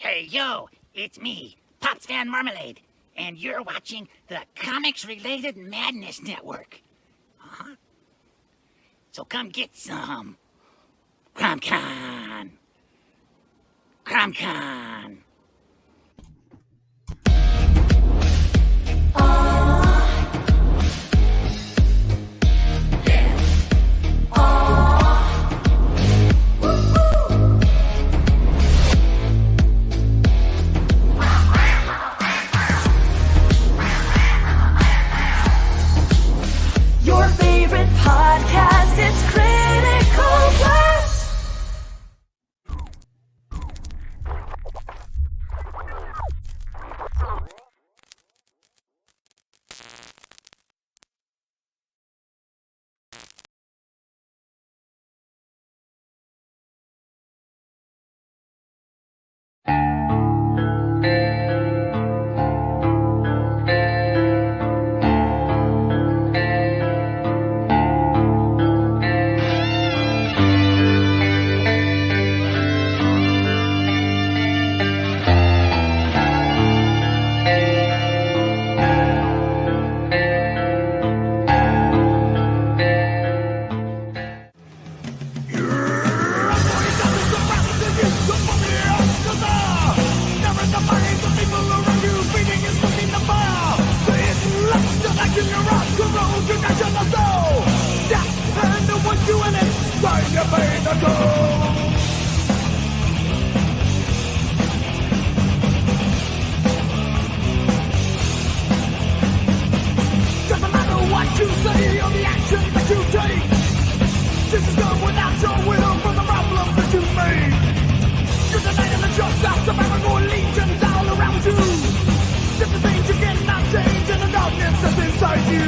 Hey, yo, it's me, Pops Van Marmalade, and you're watching the Comics-Related Madness Network. Uh-huh. So come get some. CromCon. CromCon. Your favorite podcast is Critical Blast. Doesn't matter what you say or the action that you take. This is done without your will from the problems that you made. You're the night of the trust out the Paragon legions all around you. Different things you cannot change in the darkness that's inside you.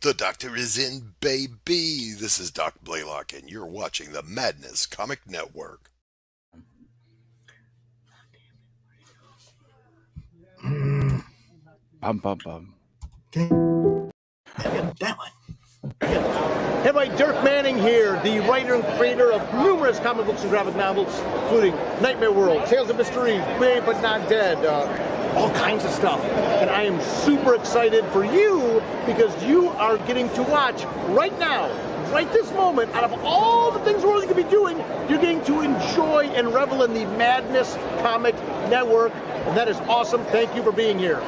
The doctor is in, baby. This is Doc Blalock, and you're watching the Madness Comic Network. Bum. That one. Hey, everybody, Dirk Manning here, the writer and creator of numerous comic books and graphic novels, including Nightmare World, Tales of Mystery, Made But Not Dead, all kinds of stuff. And I am super excited for you because you are getting to watch right now, right this moment, out of all the things we're really going to be doing, you're getting to enjoy and revel in the Madness Comic Network. And that is awesome. Thank you for being here.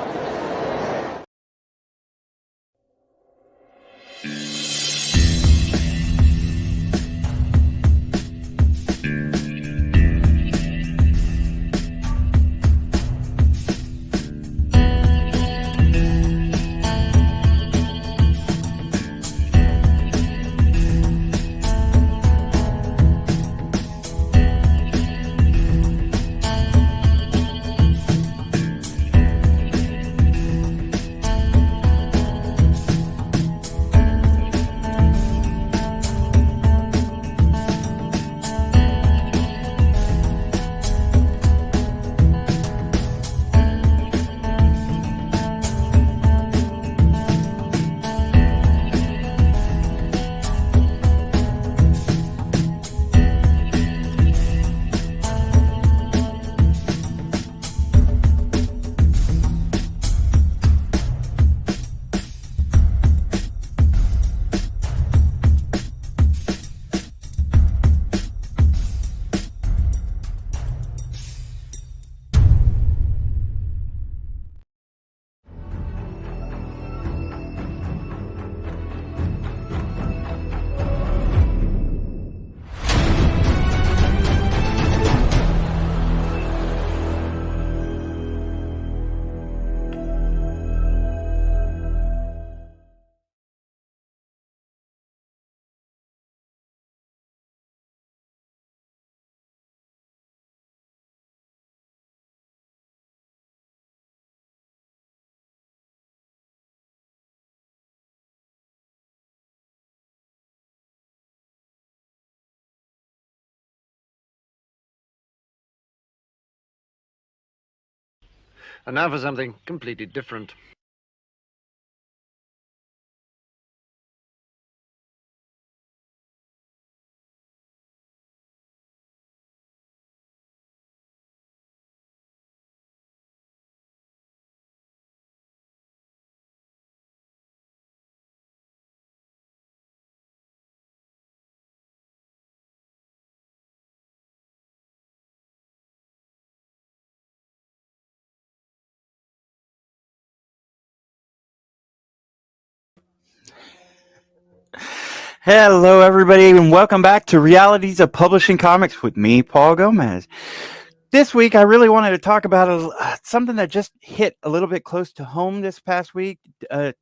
And now for something completely different. Hello, everybody, and welcome back to Realities of Publishing Comics with me, Paul Gomez. This week, I really wanted to talk about something that just hit a little bit close to home this past week,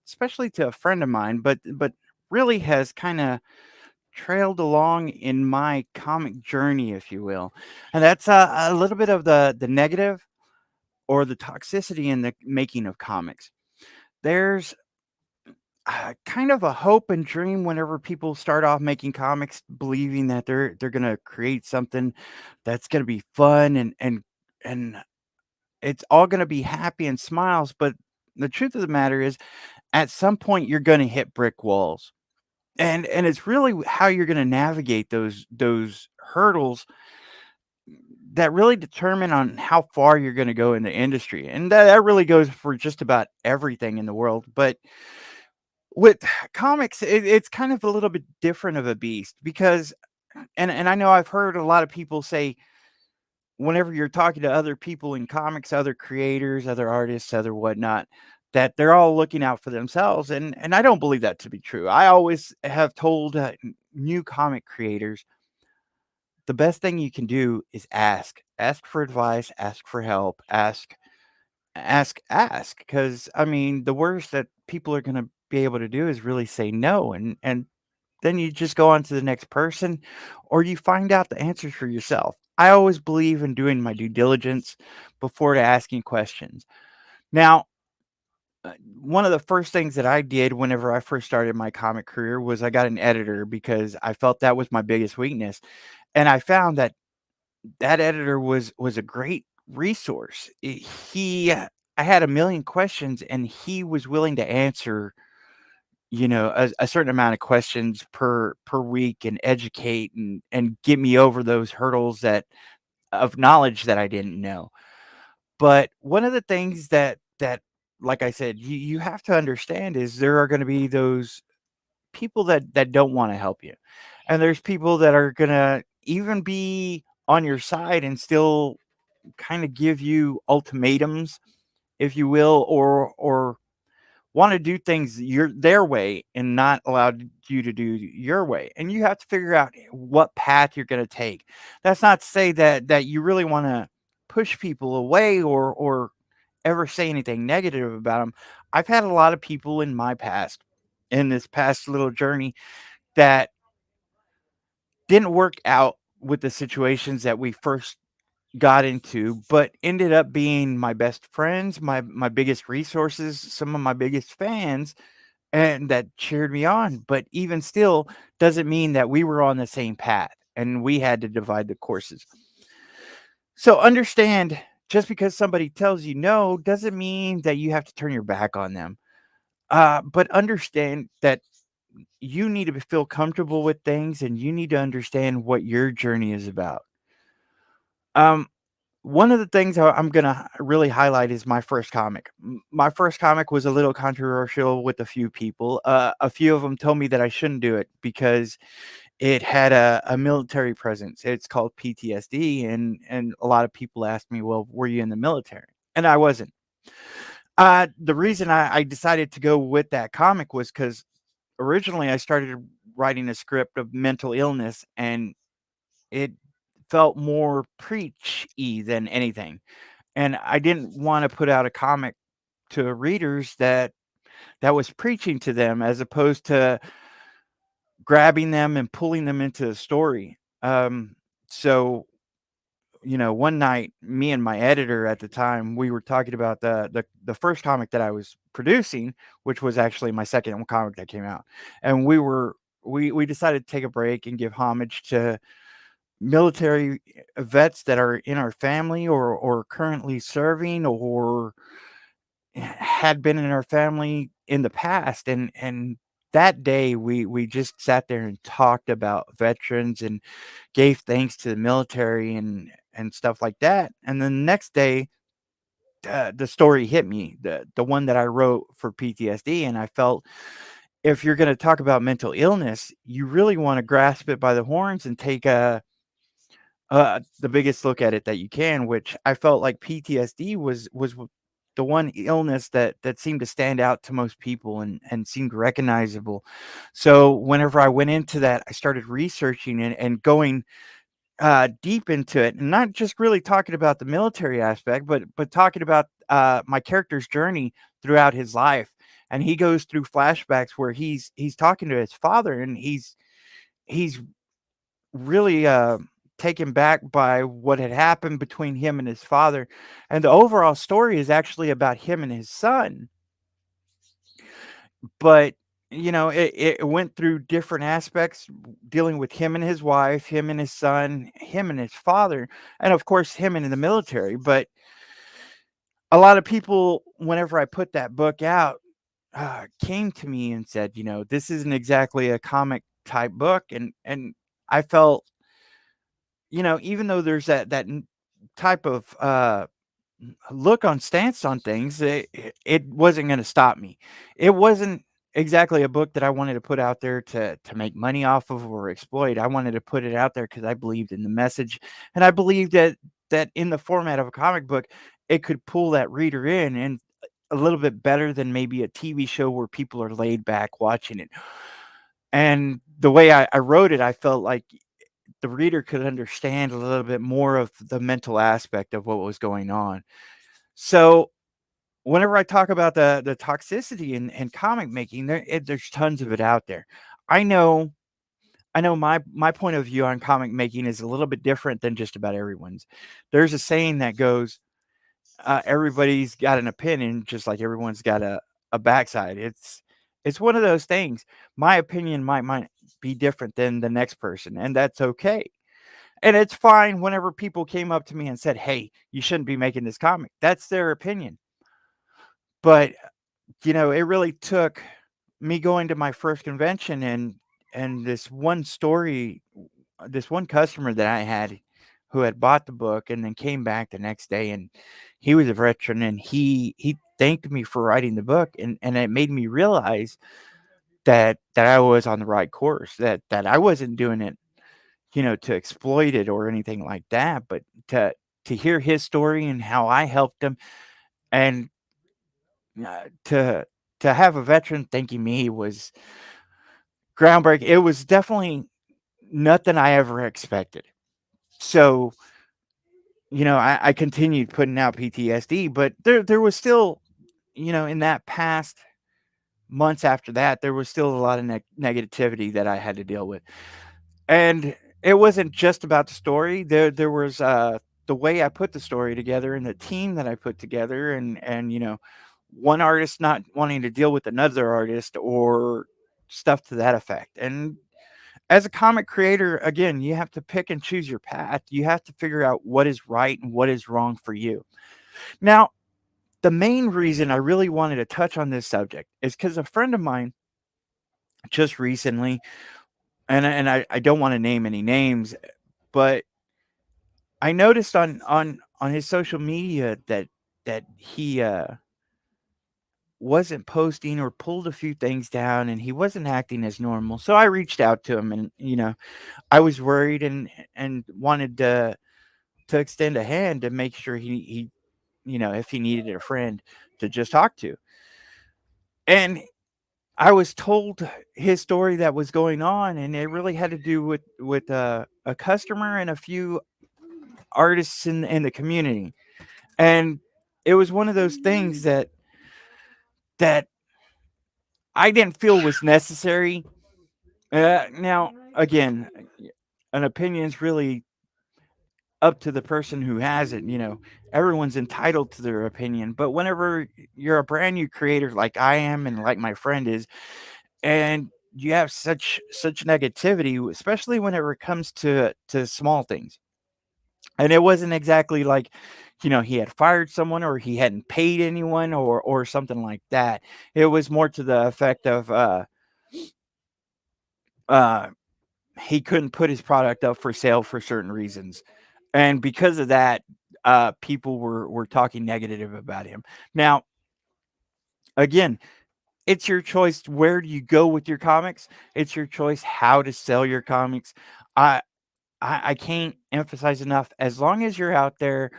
especially to a friend of mine, but really has kind of trailed along in my comic journey, if you will, and that's a little bit of the negative or the toxicity in the making of comics. There's kind of a hope and dream whenever people start off making comics, believing that they're gonna create something that's gonna be fun and it's all gonna be happy and smiles. But the truth of the matter is, at some point, you're gonna hit brick walls, and it's really how you're gonna navigate those hurdles that really determine on how far you're gonna go in the industry, and that really goes for just about everything in the world. But with comics, it's kind of a little bit different of a beast because, and I know I've heard a lot of people say whenever you're talking to other people in comics, other creators, other artists, other whatnot, that they're all looking out for themselves, and I don't believe that to be true. I always have told new comic creators the best thing you can do is ask for advice, ask for help, ask, because I mean the worst that people are going to be able to do is really say no, and then you just go on to the next person, or you find out the answers for yourself. I always believe in doing my due diligence before to asking questions. Now, one of the first things that I did whenever I first started my comic career was I got an editor because I felt that was my biggest weakness, and I found that that editor was a great resource. I had a million questions, and he was willing to answer, a certain amount of questions per week and educate and get me over those hurdles that of knowledge that I didn't know. But one of the things that like I said, you have to understand is there are going to be those people that don't want to help you. And there's people that are going to even be on your side and still kind of give you ultimatums, if you will, or want to do things their way and not allow you to do your way. And you have to figure out what path you're going to take. That's not to say that you really want to push people away or ever say anything negative about them. I've had a lot of people in my past, in this past little journey, that didn't work out with the situations that we first got into, but ended up being my best friends, my biggest resources, some of my biggest fans, and that cheered me on. But even still, doesn't mean that we were on the same path and we had to divide the courses. So understand, just because somebody tells you no doesn't mean that you have to turn your back on them. But understand that you need to feel comfortable with things, and you need to understand what your journey is about. Um, One of the things I'm gonna really highlight is my first comic. My first comic was a little controversial with a few people. A few of them told me that I shouldn't do it because it had a military presence. It's called PTSD, and a lot of people asked me, "Well, were you in the military?" And I wasn't. The reason I decided to go with that comic was because originally I started writing a script of mental illness, and it felt more preachy than anything. And I didn't want to put out a comic to readers that was preaching to them as opposed to grabbing them and pulling them into the story. So one night, me and my editor at the time, we were talking about the first comic that I was producing, which was actually my second comic that came out, and we decided to take a break and give homage to military vets that are in our family or currently serving or had been in our family in the past. And that day we just sat there and talked about veterans and gave thanks to the military and stuff like that. And then the next day, the story hit me, the one that I wrote for PTSD, and I felt if you're going to talk about mental illness, you really want to grasp it by the horns and take the biggest look at it that you can. Which I felt like PTSD was the one illness that seemed to stand out to most people and seemed recognizable. So whenever I went into that, I started researching and going deep into it, and not just really talking about the military aspect, but talking about my character's journey throughout his life. And he goes through flashbacks where he's talking to his father, and he's really taken back by what had happened between him and his father. And the overall story is actually about him and his son, but it went through different aspects, dealing with him and his wife, him and his son, him and his father, and of course him in the military. But a lot of people, whenever I put that book out, came to me and said, this isn't exactly a comic type book. And I felt, even though there's that type of look on stance on things, it wasn't going to stop me. It wasn't exactly a book that I wanted to put out there to make money off of or exploit. I wanted to put it out there because I believed in the message, and I believed that in the format of a comic book, it could pull that reader in and a little bit better than maybe a TV show where people are laid back watching it. And the way I wrote it, I felt like the reader could understand a little bit more of the mental aspect of what was going on. So whenever I talk about the toxicity in comic making, there's tons of it out there. I know my point of view on comic making is a little bit different than just about everyone's. There's a saying that goes, everybody's got an opinion, just like everyone's got a backside. It's one of those things. My opinion might be different than the next person, and that's okay. And it's fine whenever people came up to me and said, "Hey, you shouldn't be making this comic." That's their opinion. But it really took me going to my first convention and this one story, this one customer that I had who had bought the book and then came back the next day, and he was a veteran, and he thanked me for writing the book, and it made me realize that I was on the right course, that I wasn't doing it, to exploit it or anything like that, but to hear his story and how I helped him, and to have a veteran thanking me was groundbreaking. It was definitely nothing I ever expected. So, I continued putting out PTSD, but there was still, in that past months after that, there was still a lot of negativity that I had to deal with. And it wasn't just about the story. There was the way I put the story together and the team that I put together, and one artist not wanting to deal with another artist or stuff to that effect. And as a comic creator, again, you have to pick and choose your path. You have to figure out what is right and what is wrong for you. Now, the main reason I really wanted to touch on this subject is because a friend of mine just recently, and I don't want to name any names, but I noticed on his social media that he wasn't posting or pulled a few things down, and he wasn't acting as normal. So I reached out to him, and I was worried and wanted to extend a hand to make sure he if he needed a friend to just talk to. And I was told his story that was going on, and it really had to do with a customer and a few artists in the community. And it was one of those things that I didn't feel was necessary. Now, again, an opinion is really up to the person who has it. Everyone's entitled to their opinion. But whenever you're a brand new creator like I am and like my friend is, and you have such negativity, especially whenever it comes to small things. And it wasn't exactly like, he had fired someone or he hadn't paid anyone or something like that. It was more to the effect of uh he couldn't put his product up for sale for certain reasons. And because of that, people were talking negative about him. Now, again, it's your choice where do you go with your comics. It's your choice how to sell your comics. I I can't emphasize enough. As long as you're out there,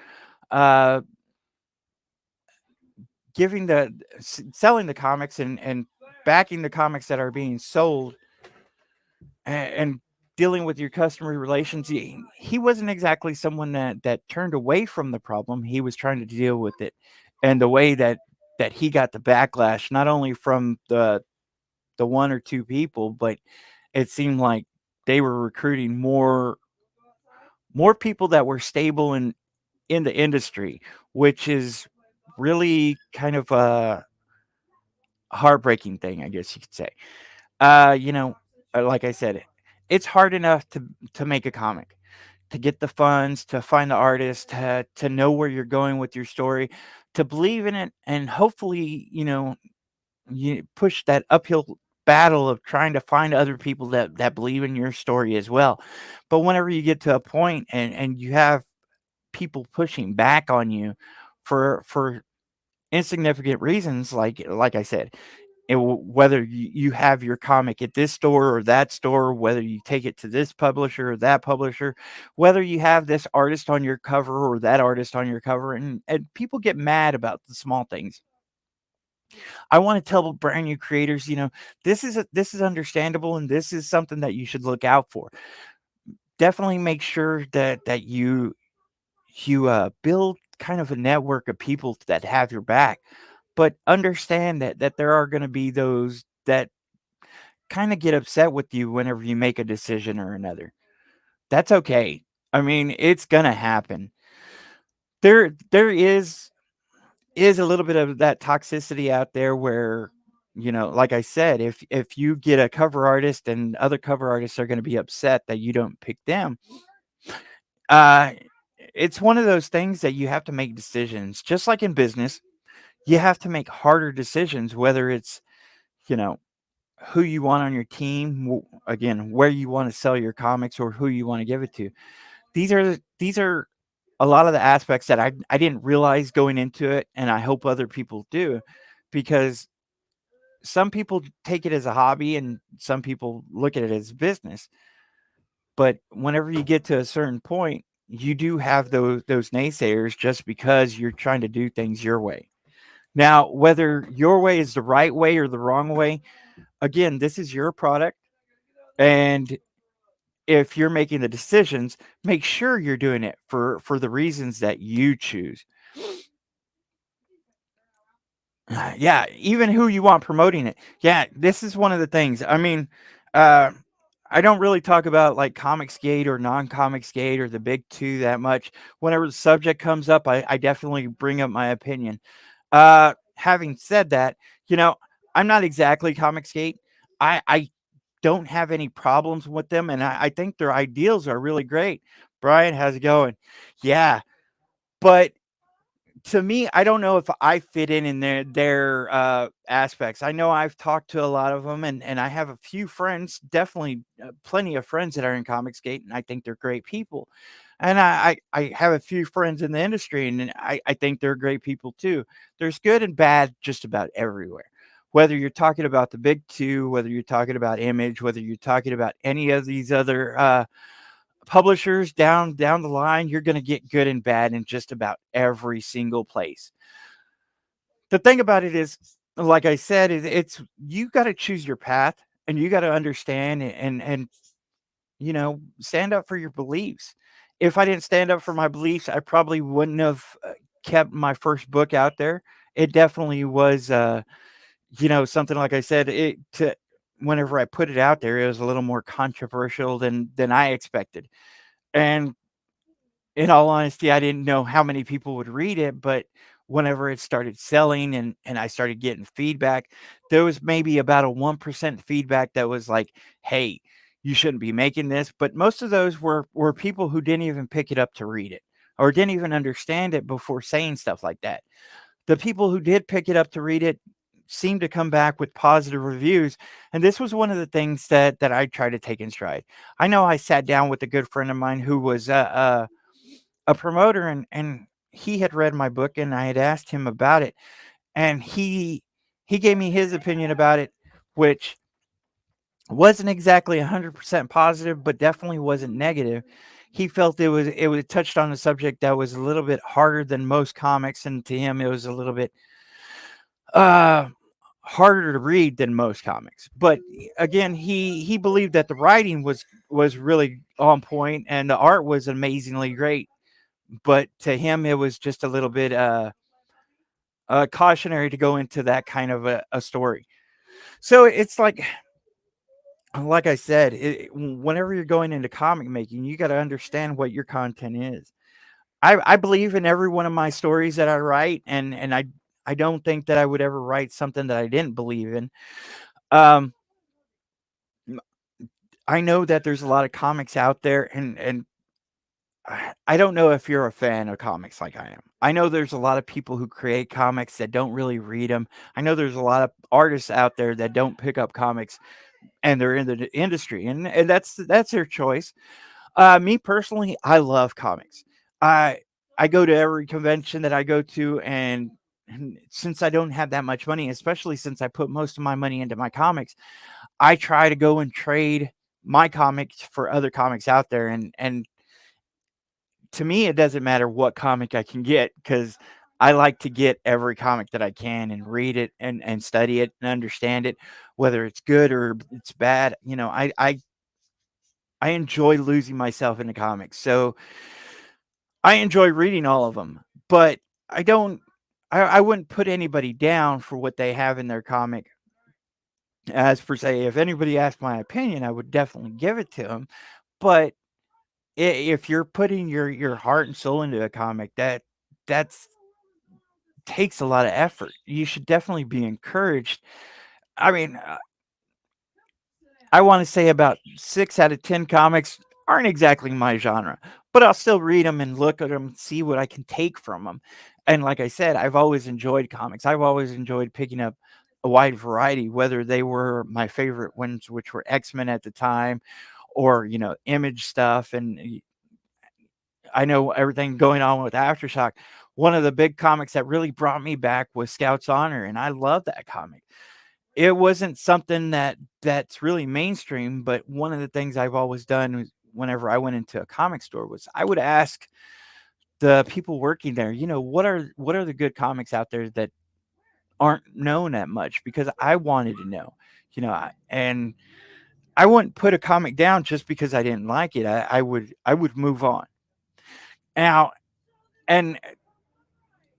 uh, giving selling the comics and backing the comics that are being sold, and dealing with your customer relations, he wasn't exactly someone that turned away from the problem. He was trying to deal with it, and the way that he got the backlash, not only from the one or two people, but it seemed like they were recruiting more people that were stable in the industry, which is really kind of a heartbreaking thing, I guess you could say. You know, like I said, it's hard enough to make a comic, to get the funds, to find the artist, to know where you're going with your story, to believe in it, and hopefully, you push that uphill battle of trying to find other people that believe in your story as well. But whenever you get to a point and you have people pushing back on you for insignificant reasons, like I said, whether you have your comic at this store or that store, whether you take it to this publisher or that publisher, whether you have this artist on your cover or that artist on your cover, and people get mad about the small things. I want to tell brand new creators, this is understandable and this is something that you should look out for. Definitely make sure that you build kind of a network of people that have your back, but understand that there are going to be those that kind of get upset with you whenever you make a decision or another. That's okay. I mean, it's going to happen. There is a little bit of that toxicity out there where, like I said, if you get a cover artist and other cover artists are going to be upset that you don't pick them, uh it's one of those things that you have to make decisions. Just like in business, you have to make harder decisions, whether it's, you know, who you want on your team, again, where you want to sell your comics or who you want to give it to. These are a lot of the aspects that I didn't realize going into it, and I hope other people do, because some people take it as a hobby and some people look at it as business. But whenever you get to a certain point, you do have those naysayers just because you're trying to do things your way. Now, whether your way is the right way or the wrong way, again, this is your product. And if you're making the decisions, make sure you're doing it for the reasons that you choose. Yeah, even who you want promoting it. Yeah, this is one of the things. I mean, uh, I don't really talk about like Comicsgate or non-Comicsgate or the big two that much. Whenever the subject comes up, I definitely bring up my opinion. Having said that, you know, I'm not exactly Comicsgate. I don't have any problems with them, and I think their ideals are really great. Brian, how's it going? Yeah, but to me, I don't know if I fit in their aspects. I know I've talked to a lot of them, and I have a few friends, definitely plenty of friends that are in Comicsgate, and I think they're great people. And I have a few friends in the industry, and I think they're great people too. There's good and bad just about everywhere. Whether you're talking about the big two, whether you're talking about Image, whether you're talking about any of these other publishers down the line, you're going to get good and bad in just about every single place. The thing about it is, like I said, it's you got to choose your path, and you got to understand and stand up for your beliefs. If I didn't stand up for my beliefs, I probably wouldn't have kept my first book out there. It definitely was something, like I said, it to whenever I put it out there, it was a little more controversial than I expected. And in all honesty, I didn't know how many people would read it, but whenever it started selling and I started getting feedback, there was maybe about a 1% feedback that was like, hey, you shouldn't be making this. But most of those were people who didn't even pick it up to read it or didn't even understand it before saying stuff like that. The people who did pick it up to read it seemed to come back with positive reviews. And this was one of the things that I tried to take in stride. I know I sat down with a good friend of mine who was a promoter, and he had read my book, and I had asked him about it, and he gave me his opinion about it, which wasn't exactly 100% positive, but definitely wasn't negative. He felt it was touched on a subject that was a little bit harder than most comics, and to him it was a little bit uh harder to read than most comics. But again, he believed that the writing was really on point and the art was amazingly great. But to him, it was just a little bit cautionary to go into that kind of a story. So it's like I said, whenever you're going into comic making, you got to understand what your content is. I believe in every one of my stories that I write, and I don't think that I would ever write something that I didn't believe in. Um, I know that there's a lot of comics out there, and I don't know if you're a fan of comics like I am. I know there's a lot of people who create comics that don't really read them. I know there's a lot of artists out there that don't pick up comics and they're in the industry, and that's their choice. Me personally, I love comics. I I go to every convention that I go to, and since I don't have that much money, especially since I put most of my money into my comics, I try to go and trade my comics for other comics out there, and to me, it doesn't matter what comic I can get because I like to get every comic that I can and read it and study it and understand it, whether it's good or it's bad. I enjoy losing myself in the comics, so I enjoy reading all of them. But I don't. I wouldn't put anybody down for what they have in their comic. As per se, if anybody asked my opinion, I would definitely give it to them. But if you're putting your heart and soul into a comic, that's takes a lot of effort. You should definitely be encouraged. I mean, I want to say about 6 out of 10 comics aren't exactly my genre, but I'll still read them and look at them, see what I can take from them. And like I said, I've always enjoyed comics. I've always enjoyed picking up a wide variety, whether they were my favorite ones, which were X-Men at the time, or Image stuff. And I know everything going on with Aftershock. One of the big comics that really brought me back was Scout's Honor, and I love that comic. It wasn't something that's really mainstream, but one of the things I've always done whenever I went into a comic store was I would ask the people working there, what are the good comics out there that aren't known that much, because I wanted to know, and I wouldn't put a comic down just because I didn't like it. I would move on. Now, and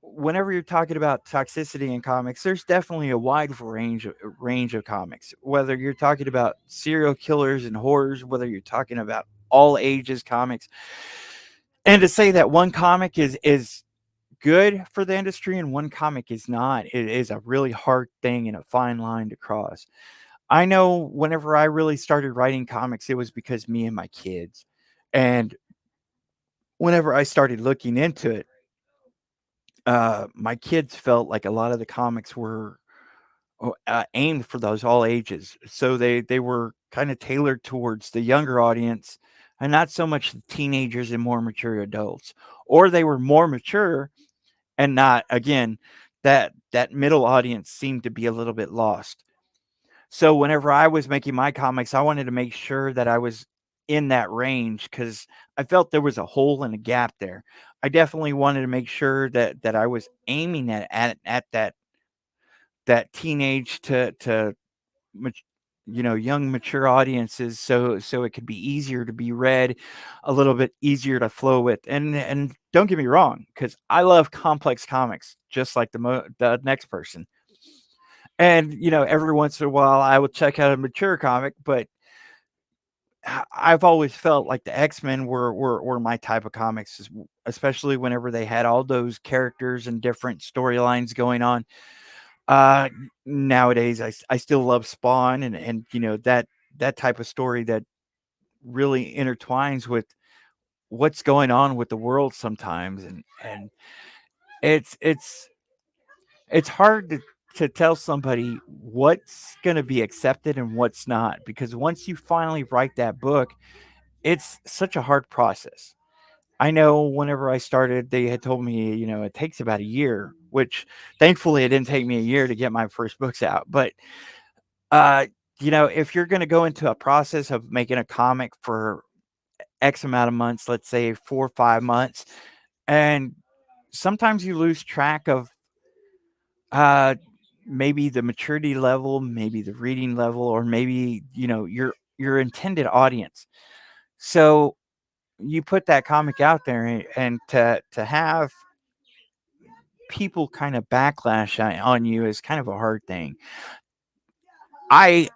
whenever you're talking about toxicity in comics, there's definitely a wide range of comics. Whether you're talking about serial killers and horrors, whether you're talking about all ages comics, and to say that one comic is good for the industry and one comic is not, it is a really hard thing and a fine line to cross. I know whenever I really started writing comics, it was because me and my kids, and whenever I started looking into it, my kids felt like a lot of the comics were aimed for those all ages. So they were kind of tailored towards the younger audience and not so much the teenagers and more mature adults. Or they were more mature and not, again, that middle audience seemed to be a little bit lost. So whenever I was making my comics, I wanted to make sure that I was in that range because I felt there was a hole and a gap there. I definitely wanted to make sure that I was aiming at that teenage to young mature audiences, so it could be easier to be read, a little bit easier to flow with. And don't get me wrong, because I love complex comics just like the next person. And every once in a while I will check out a mature comic, but I've always felt like the X-Men were my type of comics, especially whenever they had all those characters and different storylines going on. Uh, Nowadays, I still love Spawn and that type of story that really intertwines with what's going on with the world sometimes, and it's it's it's hard to tell somebody what's going to be accepted and what's not, because once you finally write that book, it's such a hard process. I know whenever I started, they had told me, it takes about a year, which thankfully it didn't take me a year to get my first books out. But, uh, if you're going to go into a process of making a comic for X amount of months, let's say 4 or 5 months, and sometimes you lose track of uh, maybe the maturity level, maybe the reading level, or maybe, your intended audience. So you put that comic out there, and to have people kind of backlash on you is kind of a hard thing. I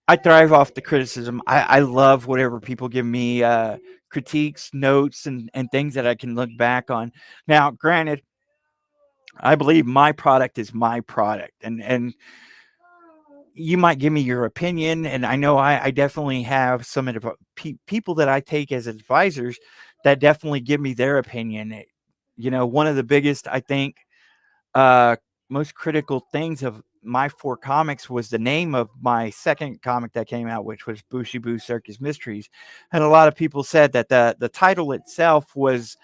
I thrive off the criticism. I love whatever people give me, critiques, notes, and things that I can look back on. Now, granted, I believe my product is my product, and you might give me your opinion, and I know I definitely have some people that I take as advisors that definitely give me their opinion. One of the biggest, I think, uh, most critical things of my 4 comics was the name of my second comic that came out, which was Bushibu Circus Mysteries, and a lot of people said that the title itself was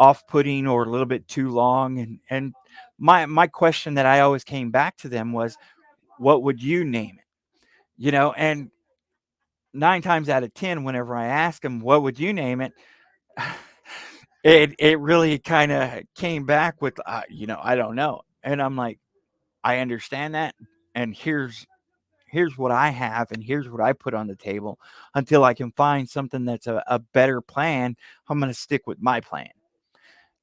off-putting or a little bit too long, and my question that I always came back to them was, what would you name it? And 9 times out of 10, whenever I ask them, what would you name it? It really kind of came back with, I don't know. And I'm like, I understand that. And here's what I have, and here's what I put on the table. Until I can find something that's a better plan, I'm going to stick with my plan.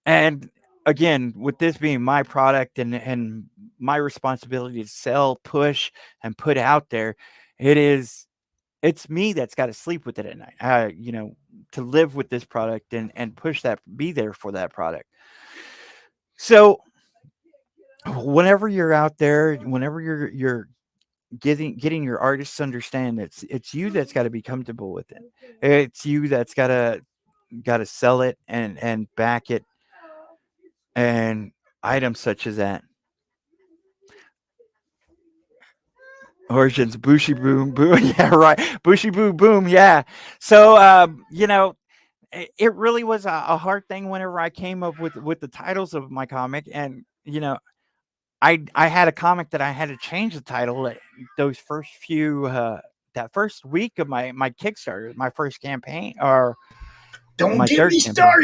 And again, with this being my product and my responsibility to sell, push, and put out there, it's me that's got to sleep with it at night. To live with this product and push that, be there for that product. So whenever you're out there, whenever you're getting your artists to understand, it's you that's got to be comfortable with it. It's you that's got to sell it and back it, and items such as that. Origins, Bushy Boom Boom. Yeah, right. Bushy Boo Boom. Yeah. So, it really was a hard thing whenever I came up with the titles of my comic, and I had a comic that I had to change the title those first few that first week of my Kickstarter, my first campaign, or Don't my get third me campaign. started.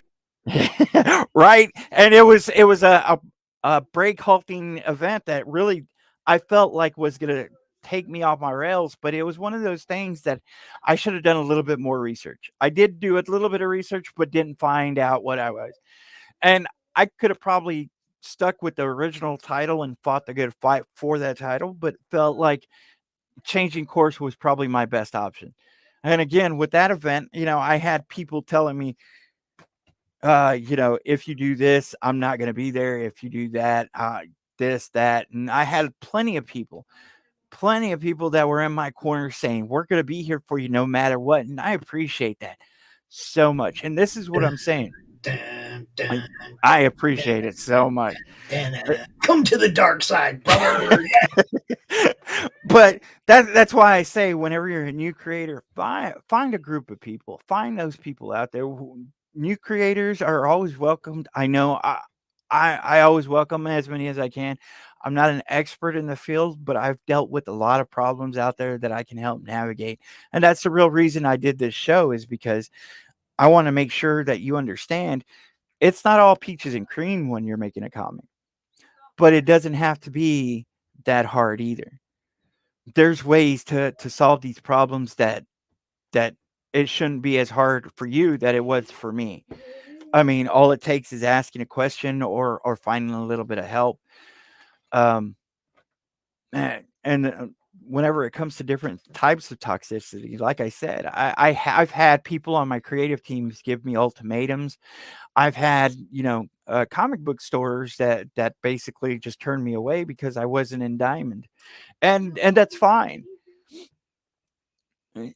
Right, and it was a break halting event that really I felt like was gonna take me off my rails, but it was one of those things that I should have done a little bit more research. I did do a little bit of research, but didn't find out what I was, and I could have probably stuck with the original title and fought the good fight for that title, but felt like changing course was probably my best option. And again, with that event, I had people telling me, if you do this, I'm not going to be there. If you do that, this, that. And I had plenty of people that were in my corner saying, we're going to be here for you no matter what. And I appreciate that so much. And this is what I'm saying. I appreciate it so much. Come to the dark side, brother. But that's why I say, whenever you're a new creator, find a group of people. Find those people out there. New creators are always welcomed. I know I always welcome as many as I can. I'm not an expert in the field, but I've dealt with a lot of problems out there that I can help navigate. And that's the real reason I did this show, is because I want to make sure that you understand it's not all peaches and cream when you're making a comic, but it doesn't have to be that hard either. There's ways to solve these problems that it shouldn't be as hard for you that it was for me. I mean, all it takes is asking a question or finding a little bit of help. Um, and whenever it comes to different types of toxicity, like I said, I've had people on my creative teams give me ultimatums. I've had, comic book stores that basically just turned me away because I wasn't in Diamond, and that's fine.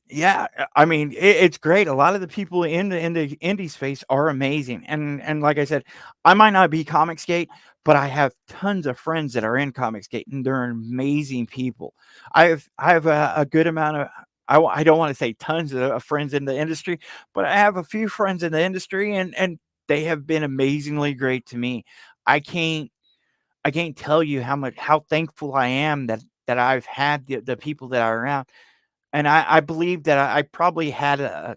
Yeah, I mean, it's great. A lot of the people in the indie space are amazing, and like I said, I might not be Comicsgate, but I have tons of friends that are in Comicsgate, and they're amazing people. I have a good amount of. I don't want to say tons of friends in the industry, but I have a few friends in the industry, and they have been amazingly great to me. I can't I can't tell you how thankful I am that I've had the people that are around, and I believe that I probably had a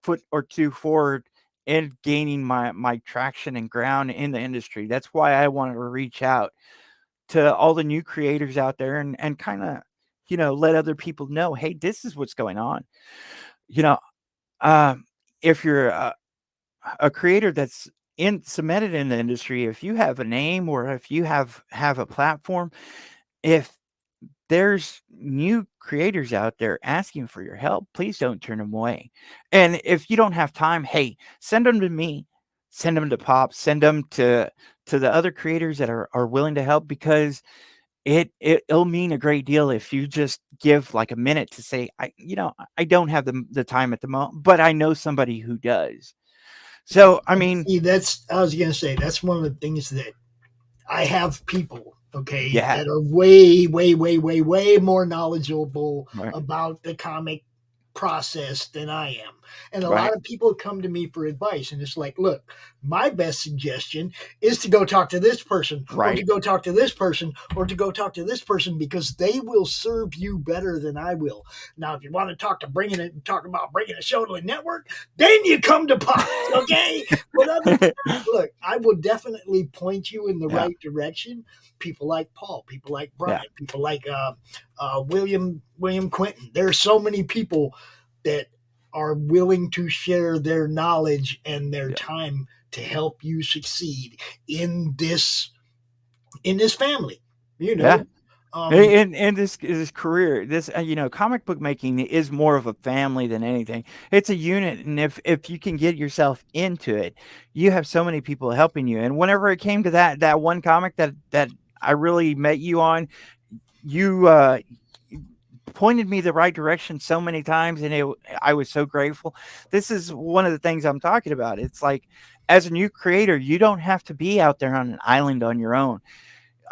foot or two forward in gaining my traction and ground in the industry. That's why I wanted to reach out to all the new creators out there and kind of, let other people know, hey, this is what's going on. You know, um, if you're a creator that's in cemented in the industry, if you have a name or if you have a platform, if there's new creators out there asking for your help, please don't turn them away. And if you don't have time, hey, send them to me, send them to Pop, send them to the other creators that are willing to help, because it'll mean a great deal if you just give like a minute to say, I don't have the time at the moment, but I know somebody who does. So I mean, See, I was gonna say that's one of the things that I have people, okay, yeah, that are way, way, way, way, way more knowledgeable right, about the comic process than I am. And a right, lot of people come to me for advice, and it's like, look, my best suggestion is to go talk to this person, or to right, go talk to this person, or to go talk to this person, because they will serve you better than I will. Now, if you want to talk about bringing a show to a network, then you come to Pops, okay? But other than that, look, I will definitely point you in the yeah, right direction. People like Paul, people like yeah, Brian, people like William Quinton. There are so many people that are willing to share their knowledge and their yeah, time to help you succeed in this family. You yeah. know, um, In this career, this comic book making is more of a family than anything. It's a unit, and if you can get yourself into it, you have so many people helping you. And whenever it came to that one comic that I really met you on, you pointed me the right direction so many times, and I was so grateful. This is one of the things I'm talking about. It's like, as a new creator, you don't have to be out there on an island on your own.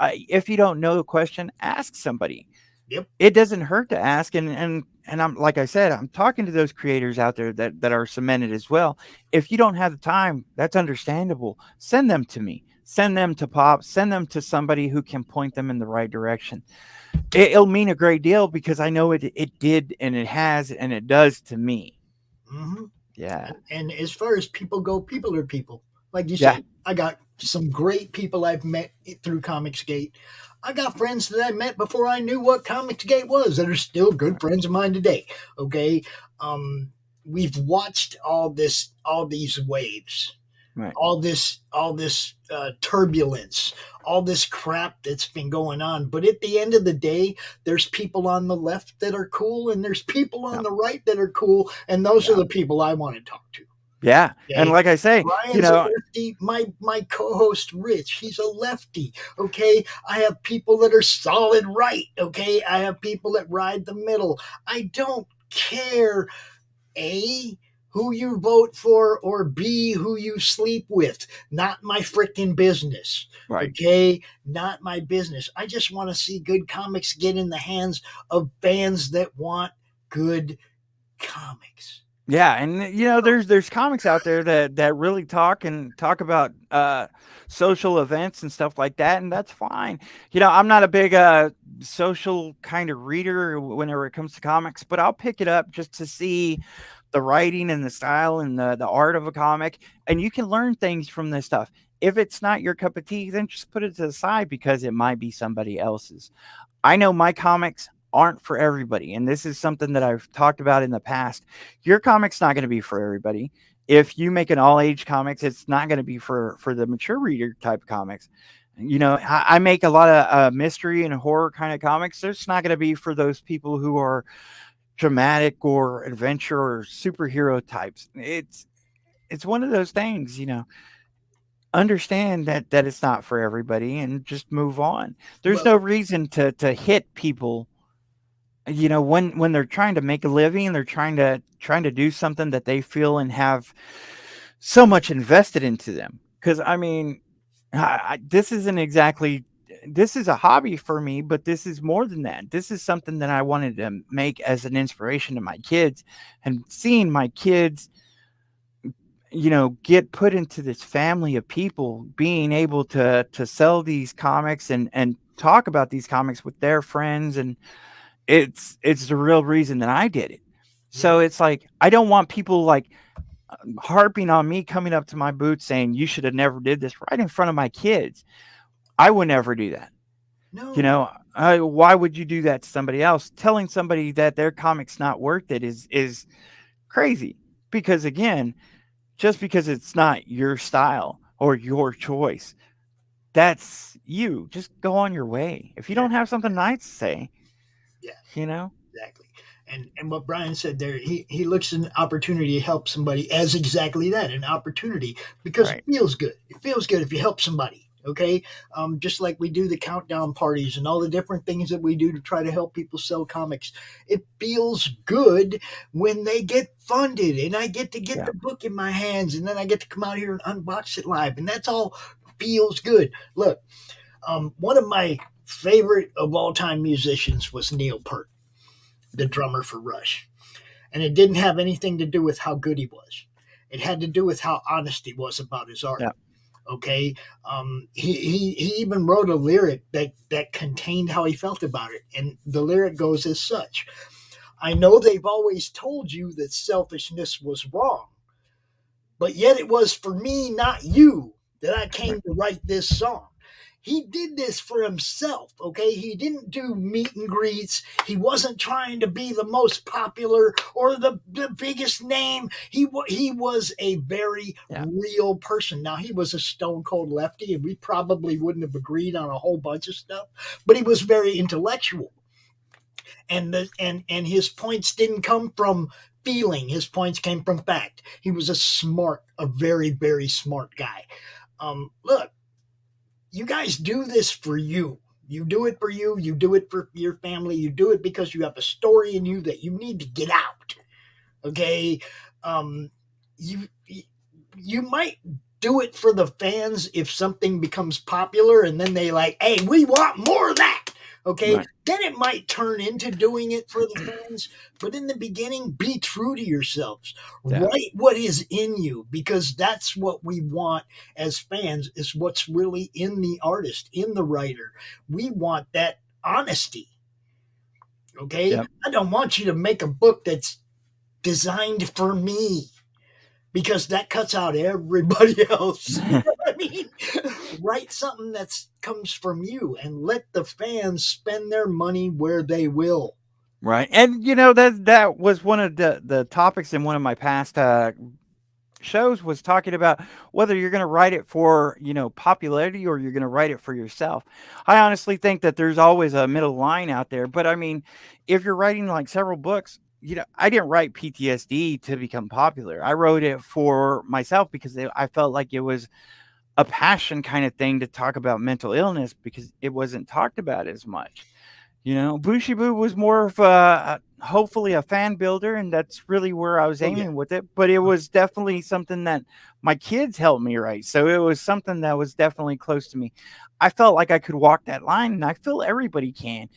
If you don't know the question, ask somebody. yep. It doesn't hurt to ask, and I'm, like I said, I'm talking to those creators out there that are cemented as well. If you don't have the time, that's understandable. Send them to me. Send them to Pop. Send them to somebody who can point them in the right direction. It'll mean a great deal, because I know it did, and it has, and it does to me. Mm-hmm. Yeah. And as far as people go, people are people. Like you Yeah. said, I got some great people I've met through Comicsgate. I got friends that I met before I knew what Comicsgate was that are still good friends of mine today. Okay. Um, we've watched all these waves, Right. all this turbulence, all this crap that's been going on. But at the end of the day, there's people on the left that are cool, and there's people on Yeah. the right that are cool, and those are Yeah. the people I want to talk to. Yeah. And Okay. like I say, Brian's a lefty. My co-host Rich, he's a lefty. Okay. I have people that are solid right. Okay. I have people that ride the middle. I don't care, A, who you vote for, or B, who you sleep with. Not my freaking business. right. Okay? Not my business. I just want to see good comics get in the hands of fans that want good comics. Yeah, and there's comics out there that really talk about social events and stuff like that, and that's fine. I'm not a big social kind of reader whenever it comes to comics, but I'll pick it up just to see the writing and the style and the art of a comic, and you can learn things from this stuff. If it's not your cup of tea, then just put it to the side, because it might be somebody else's. I know my comics aren't for everybody, and this is something that I've talked about in the past. Your comic's not going to be for everybody. If you make an all age comics, it's not going to be for the mature reader type comics. I make a lot of mystery and horror kind of comics. There's not going to be for those people who are dramatic or adventure or superhero types. It's one of those things, understand that it's not for everybody and just move on. There's Well, no reason to hit people, when they're trying to make a living, they're trying to do something that they feel and have so much invested into them. Because I mean, this isn't exactly, this is a hobby for me, but this is more than that. This is something that I wanted to make as an inspiration to my kids, and seeing my kids, get put into this family of people, being able to sell these comics and talk about these comics with their friends, and it's the real reason that I did it. So it's like, I don't want people like harping on me, coming up to my booth saying you should have never did this right in front of my kids. I would never do that. no. Why would you do that to somebody else? Telling somebody that their comic's not worth it is crazy. Because again, just because it's not your style or your choice, that's you. Just go on your way. If you don't have something nice to say, Yeah, you know, exactly. And what Brian said there, he looks at an opportunity to help somebody as exactly that, an opportunity, because right? it feels good. It feels good if you help somebody. Okay, just like we do the countdown parties and all the different things that we do to try to help people sell comics. It feels good when they get funded, and I get to get Yeah, the book in my hands, and then I get to come out here and unbox it live, and that's all feels good. Look, one of my favorite of all time musicians was Neil Peart, the drummer for Rush. And it didn't have anything to do with how good he was. It had to do with how honest he was about his art. yeah, Okay, he even wrote a lyric that contained how he felt about it, and the lyric goes as such: "I know they've always told you that selfishness was wrong, but yet it was for me, not you, that I right, came to write this song." He did this for himself, okay? He didn't do meet and greets. He wasn't trying to be the most popular or the biggest name. He was a very yeah, real person. Now, he was a stone cold lefty, and we probably wouldn't have agreed on a whole bunch of stuff, but he was very intellectual. And his points didn't come from feeling. His points came from fact. He was a very, very smart guy. Look, you guys do this for you. You do it for you. You do it for your family. You do it because you have a story in you that you need to get out. Okay, um, you you might do it for the fans if something becomes popular, and then they like, hey, we want more of that. Okay, right, then it might turn into doing it for the fans. But in the beginning, be true to yourselves. yeah, Write what is in you, because that's what we want as fans, is what's really in the artist, in the writer. We want that honesty. Okay, yep. I don't want you to make a book that's designed for me, because that cuts out everybody else. You know what I mean? Write something that comes from you, and let the fans spend their money where they will. Right. And that was one of the topics in one of my past shows, was talking about whether you're going to write it for, popularity, or you're going to write it for yourself. I honestly think that there's always a middle line out there, but I mean, if you're writing like several books, I didn't write PTSD to become popular. I wrote it for myself because I felt like it was a passion kind of thing to talk about mental illness, because it wasn't talked about as much. Bushibu was more of hopefully a fan builder, and that's really where I was Oh yeah. aiming with it. But it was definitely something that my kids helped me write, so it was something that was definitely close to me. I felt like I could walk that line, and I feel everybody can.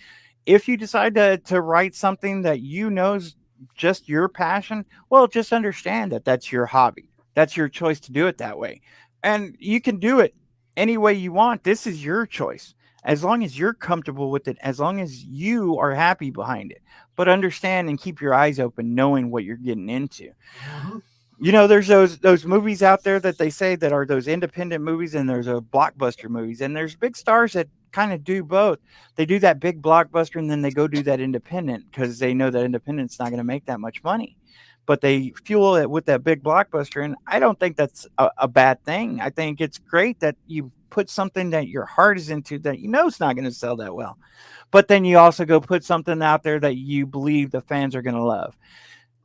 If you decide to write something that is just your passion, well, just understand that that's your hobby. That's your choice to do it that way, and you can do it any way you want. This is your choice, as long as you're comfortable with it, as long as you are happy behind it. But understand and keep your eyes open, knowing what you're getting into. Mhm. There's those movies out there that they say that are those independent movies, and there's a blockbuster movies, and there's big stars that kind of do both. They do that big blockbuster, and then they go do that independent, because they know that independent's not going to make that much money. but they fuel it with that big blockbuster. And I don't think that's a bad thing. I think it's great that you put something that your heart is into that you know it's not going to sell that well. But then you also go put something out there that you believe the fans are going to love.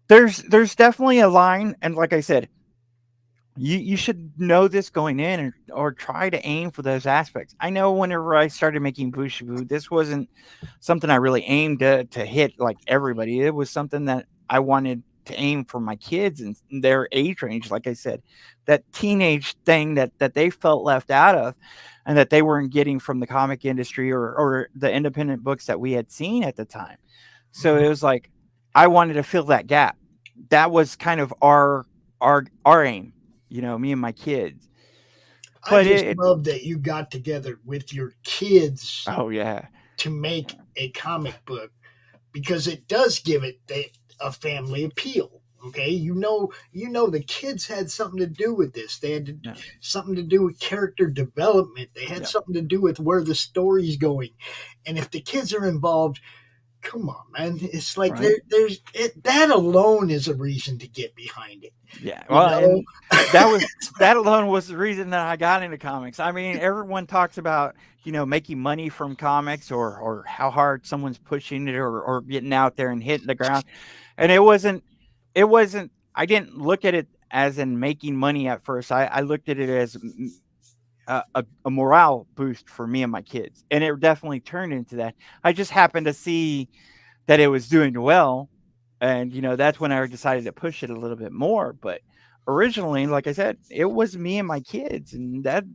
There's definitely a line, and like I said, you should know this going in, or try to aim for those aspects. I know whenever I started making Bushibu, this wasn't something I really aimed to hit like everybody. It was something that I wanted to aim for my kids and their age range. Like I said, that teenage thing that they felt left out of, and that they weren't getting from the comic industry or the independent books that we had seen at the time. So it was like I wanted to fill that gap. That was kind of our aim, me and my kids. I just love that you got together with your kids Oh yeah, to make a comic book, because it does give it a family appeal. Okay, the kids had something to do with this. They had something to do with character development. They had something to do with where the story's going. And if the kids are involved, come on, man! It's like that alone is a reason to get behind it. Yeah, well, and that alone was the reason that I got into comics. I mean, everyone talks about making money from comics, or how hard someone's pushing it, or getting out there and hitting the ground, and it wasn't. I didn't look at it as in making money at first. I looked at it as a morale boost for me and my kids, and it definitely turned into that. I just happened to see that it was doing well, and that's when I decided to push it a little bit more. But originally, like I said, it was me and my kids, and that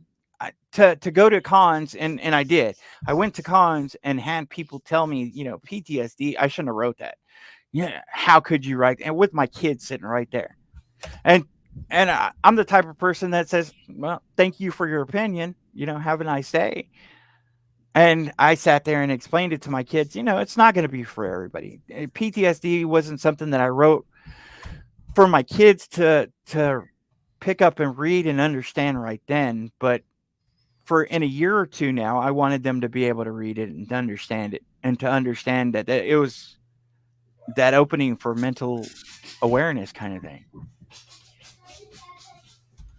to go to cons, and I did. I went to cons and had people tell me, PTSD. I shouldn't have wrote that. Yeah, how could you write? And with my kids sitting right there, and I'm the type of person that says, well, thank you for your opinion. Have a nice day. And I sat there and explained it to my kids. It's not going to be for everybody. PTSD wasn't something that I wrote for my kids to pick up and read and understand right then. But for in a year or two now, I wanted them to be able to read it and to understand it, and to understand that it was that opening for mental awareness kind of thing.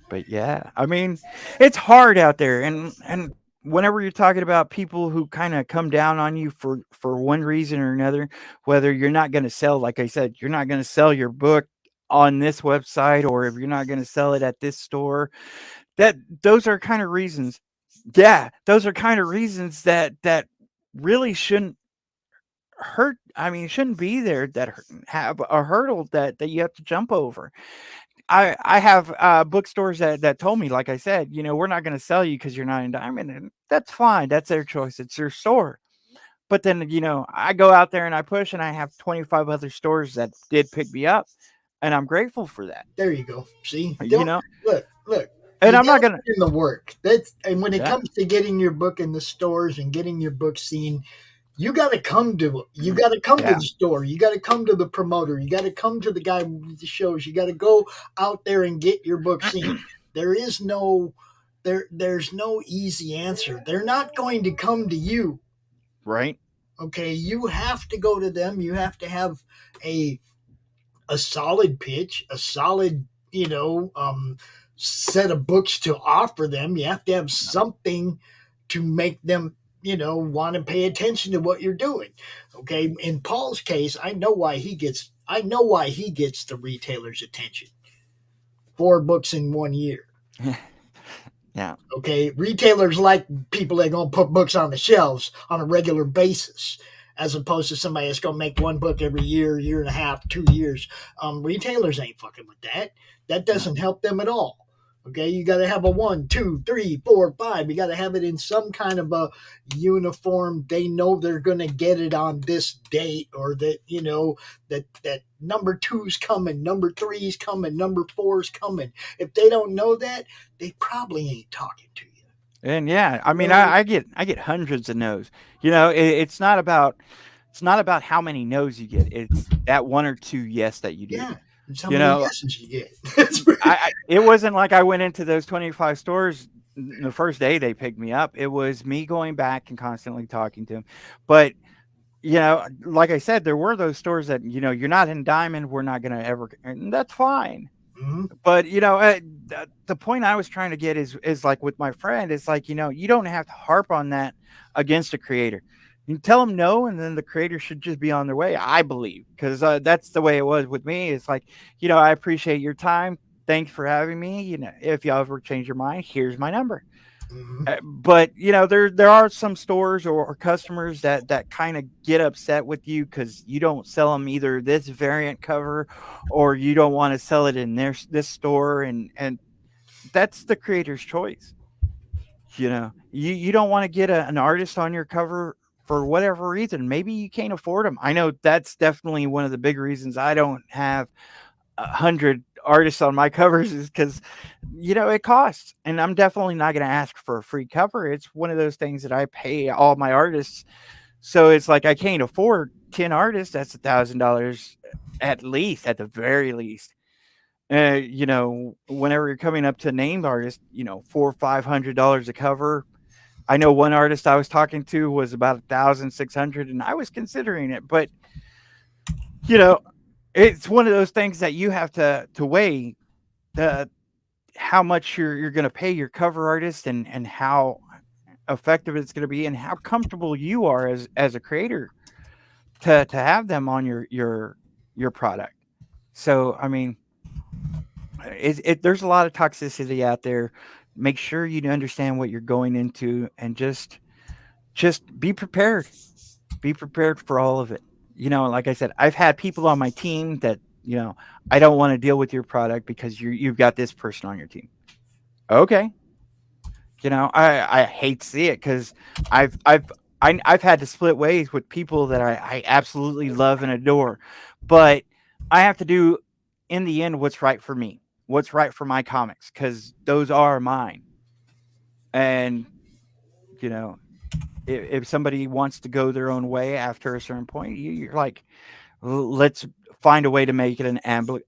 But yeah, I mean, it's hard out there, and whenever you're talking about people who kind of come down on you for one reason or another, whether you're not going to sell, like I said, you're not going to sell your book on this website, or if you're not going to sell it at this store, those are kind of reasons. Yeah, those are kind of reasons that really shouldn't hurt. I mean, shouldn't be there, that have a hurdle that you have to jump over. I have bookstores that told me, like I said, we're not going to sell you because you're not in Diamond, and that's fine. That's their choice. It's their store. But then, I go out there and I push, and I have 25 other stores that did pick me up, and I'm grateful for that. There you go. See, look. And I'm not going to in the work. And when it comes to getting your book in the stores and getting your book seen, you got to come to the store. You got to come to the promoter. You got to come to the guy with the shows. You got to go out there and get your book seen. There's no easy answer. They're not going to come to you. Right. Okay. You have to go to them. You have to have a solid pitch, a solid, set of books to offer them. You have to have something to make them want to pay attention to what you're doing. Okay. In Paul's case, I know why he gets the retailer's attention. 4 books in 1 year. Yeah. Okay. Retailers like people that are going to put books on the shelves on a regular basis, as opposed to somebody that's going to make 1 book every year and a half, 2 years. Retailers ain't fucking with that. That doesn't help them at all. Okay, you got to have a 1, 2, 3, 4, 5. You got to have it in some kind of a uniform. They know they're going to get it on this date, or that that number 2's coming, number 3's coming, number 4's coming. If they don't know that, they probably ain't talking to you. And yeah, I mean, I get hundreds of no's. It's not about how many no's you get. It's that 1 or 2 yes that you do. Yeah. How many yeses you get. It wasn't like I went into those 25 stores the first day they picked me up. It was me going back and constantly talking to them. But like I said, there were those stores that, you're not in Diamond, we're not going to ever, and that's fine. Mhm. But the point I was trying to get is like with my friend, it's like, you don't have to harp on that against a creator. You can tell them no, and then the creator should just be on their way, I believe, because that's the way it was with me. It's like, I appreciate your time. Thanks for having me. If you ever change your mind, here's my number. Mhm. But there are some stores or customers that kind of get upset with you because you don't sell them either this variant cover, or you don't want to sell it in this store, and that's the creator's choice. You don't want to get an artist on your cover for whatever reason. Maybe you can't afford them. I know that's definitely one of the big reasons I don't have 100 artists on my covers, is because it costs, and I'm definitely not going to ask for a free cover. It's one of those things that I pay all my artists, so it's like I can't afford 10 artists. That's $1,000 at least, at the very least. Whenever you're coming up to named artists, $400-$500 a cover. I know one artist I was talking to was about 1,600, and I was considering it, but it's one of those things that you have to weigh how much you're going to pay your cover artist, and how effective it's going to be, and how comfortable you are as a creator to have them on your product. So, I mean, there's a lot of toxicity out there. Make sure you understand what you're going into, and just be prepared. Be prepared for all of it. Like I said, I've had people on my team that, I don't want to deal with your product because you've got this person on your team. Okay. I hate to see it, because I've had to split ways with people that I absolutely love and adore, but I have to do, in the end, what's right for me, what's right for my comics, because those are mine. And if somebody wants to go their own way after a certain point, you're like, let's find a way to make it an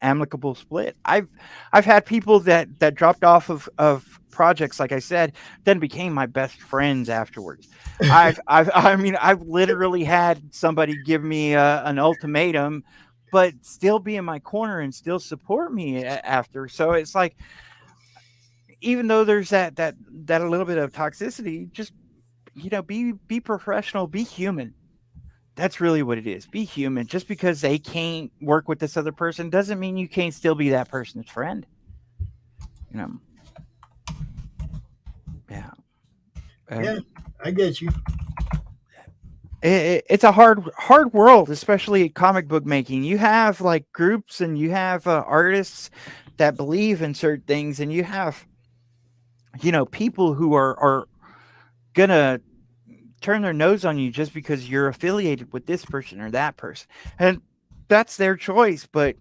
amicable split. I've had people that dropped off of projects, like I said, then became my best friends afterwards. I've literally had somebody give me an ultimatum, but still be in my corner and still support me after. So it's like, even though there's that a little bit of toxicity, just be professional, be human. That's really what it is. Be human. Just because they can't work with this other person doesn't mean you can't still be that person's friend. Yeah. Yeah, I get you. It's a hard world, especially comic book making. You have like groups, and you have artists that believe in certain things, and you have people who are gonna turn their nose on you just because you're affiliated with this person or that person, and that's their choice. But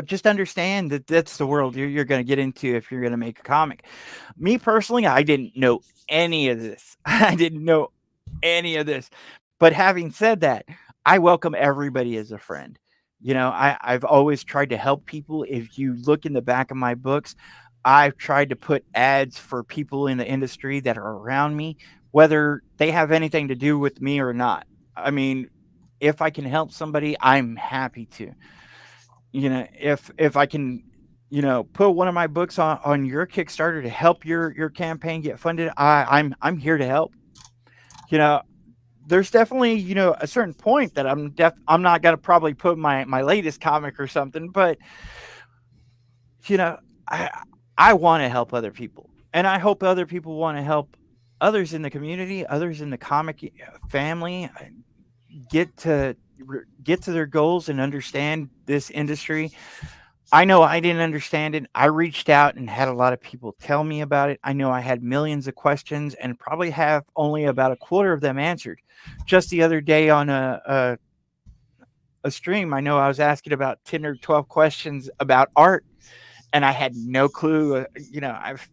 just understand that that's the world you're going to get into if you're going to make a comic. Me personally, I didn't know any of this. I didn't know any of this. But having said that, I welcome everybody as a friend. I've always tried to help people. If you look in the back of my books, I've tried to put ads for people in the industry that are around me, whether they have anything to do with me or not. I mean, if I can help somebody, I'm happy to. If I can, put one of my books on your Kickstarter to help your campaign get funded, I'm here to help. There's definitely, a certain point that I'm not gonna probably put my latest comic or something, but I want to help other people, and I hope other people want to help others in the community, others in the comic family, get to their goals and understand this industry. I know I didn't understand it. I reached out and had a lot of people tell me about it. I know I had millions of questions and probably have only about a quarter of them answered. Just the other day on a stream, I know I was asking about 10 or 12 questions about art, and I had no clue. I've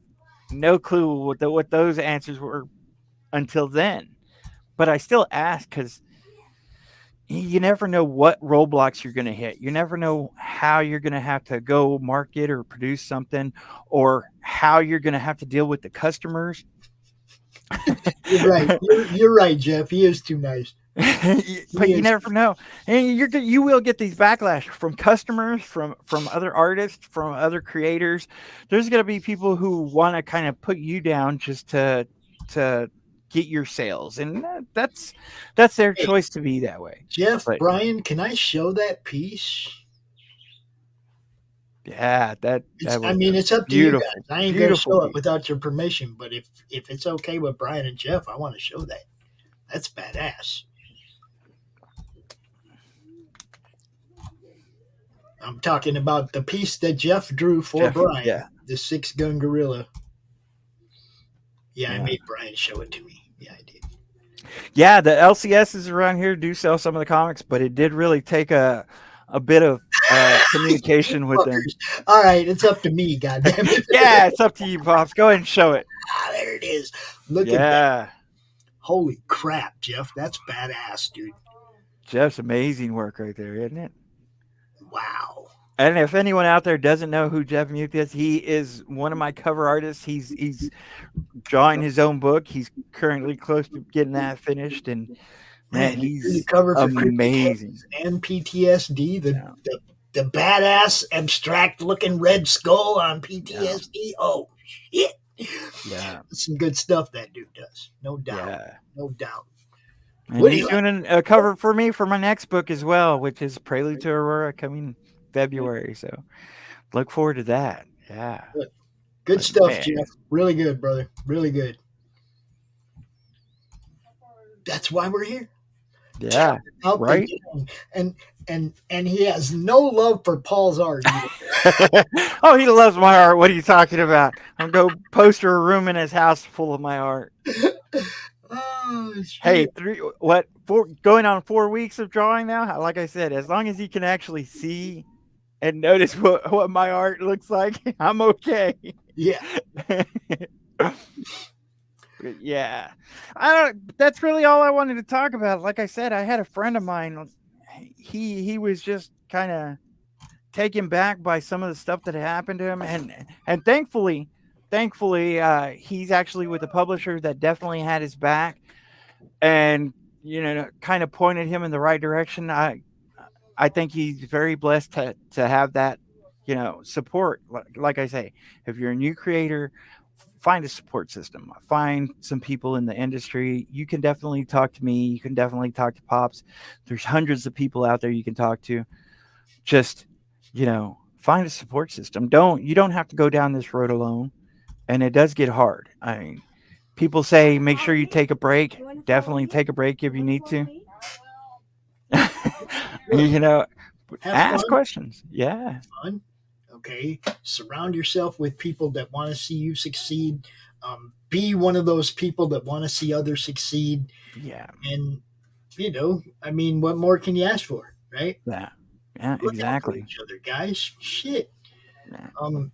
no clue what those answers were until then. But I still ask, because you never know what roadblocks you're going to hit. You never know how you're going to have to go market or produce something, or how you're going to have to deal with the customers. You're right. You're right, Jeff. He is too nice. But He you is. never know, and you will get these backlash from customers, from other artists, from other creators. There's going to be people who want to kind of put you down just to get your sales, and that's their Hey, choice to be that way. Jeff, But Brian, can I show that piece? yeah, It's. that I was mean, a it's up to you beautiful, guys. I ain't gonna beautiful show it piece. without your permission. But if it's okay with Brian and Jeff, I want to show that. That's badass. I'm talking about the piece that Jeff drew for Jeff, Brian, yeah, the 6-gun gorilla. Yeah, I yeah. made Brian show it to me. Yeah, I did. Yeah, the LCSs around here do sell some of the comics, but it did really take a bit of communication with them. Fuckers. All right, it's up to me. Goddamn it. Yeah, it's up to you, Pops. Go ahead and show it. There it is. Look at that. Yeah, Holy crap, Jeff. That's badass, dude. Jeff's amazing work right there, isn't it? Wow. And if anyone out there doesn't know who Jeff Muth is, he is one of my cover artists. He's drawing his own book. He's currently close to getting that finished, and man, Man, you drew the he's cover for Cryptic amazing. Heads and PTSD, Yeah, the badass abstract looking red skull on yeah, PTSD. Oh shit. yeah, That's some good stuff that dude does. No doubt. yeah. No doubt. And What do he's you like? doing a cover for me for my next book as well, which is Prelude to Aurora, coming February. So look forward to that. Yeah, Good but stuff, man, Jeff. Really good, brother. Really good. That's why we're here. yeah, Out the right. young. And he has no love for Paul's art either. Oh, he loves my art. What are you talking about? I'm going to poster a room in his house full of my art. Oh Hey, shit. going on 4 weeks of drawing now? Like I said, as long as you can actually see and notice what my art looks like, I'm okay. Yeah. Yeah. That's really all I wanted to talk about. Like I said, I had a friend of mine. He was just kind of taken back by some of the stuff that happened to him, and thankfully he's actually with a publisher that definitely had his back, and kind of pointed him in the right direction. I think he's very blessed to have that support. Like I say, if you're a new creator, find a support system, find some people in the industry. You can definitely talk to me, you can definitely talk to Pops. There's hundreds of people out there you can talk to. Just find a support system. You don't have to go down this road alone, and it does get hard. I mean, people say make sure you take a break. Definitely take a break if you need to. you know Have Ask fun. questions. Yeah, Fun. Okay. Surround yourself with people that want to see you succeed. Be one of those people that want to see others succeed. yeah, And I mean, what more can you ask for, right? yeah, Look out for exactly. each other, guys. Shit. Yeah. Um,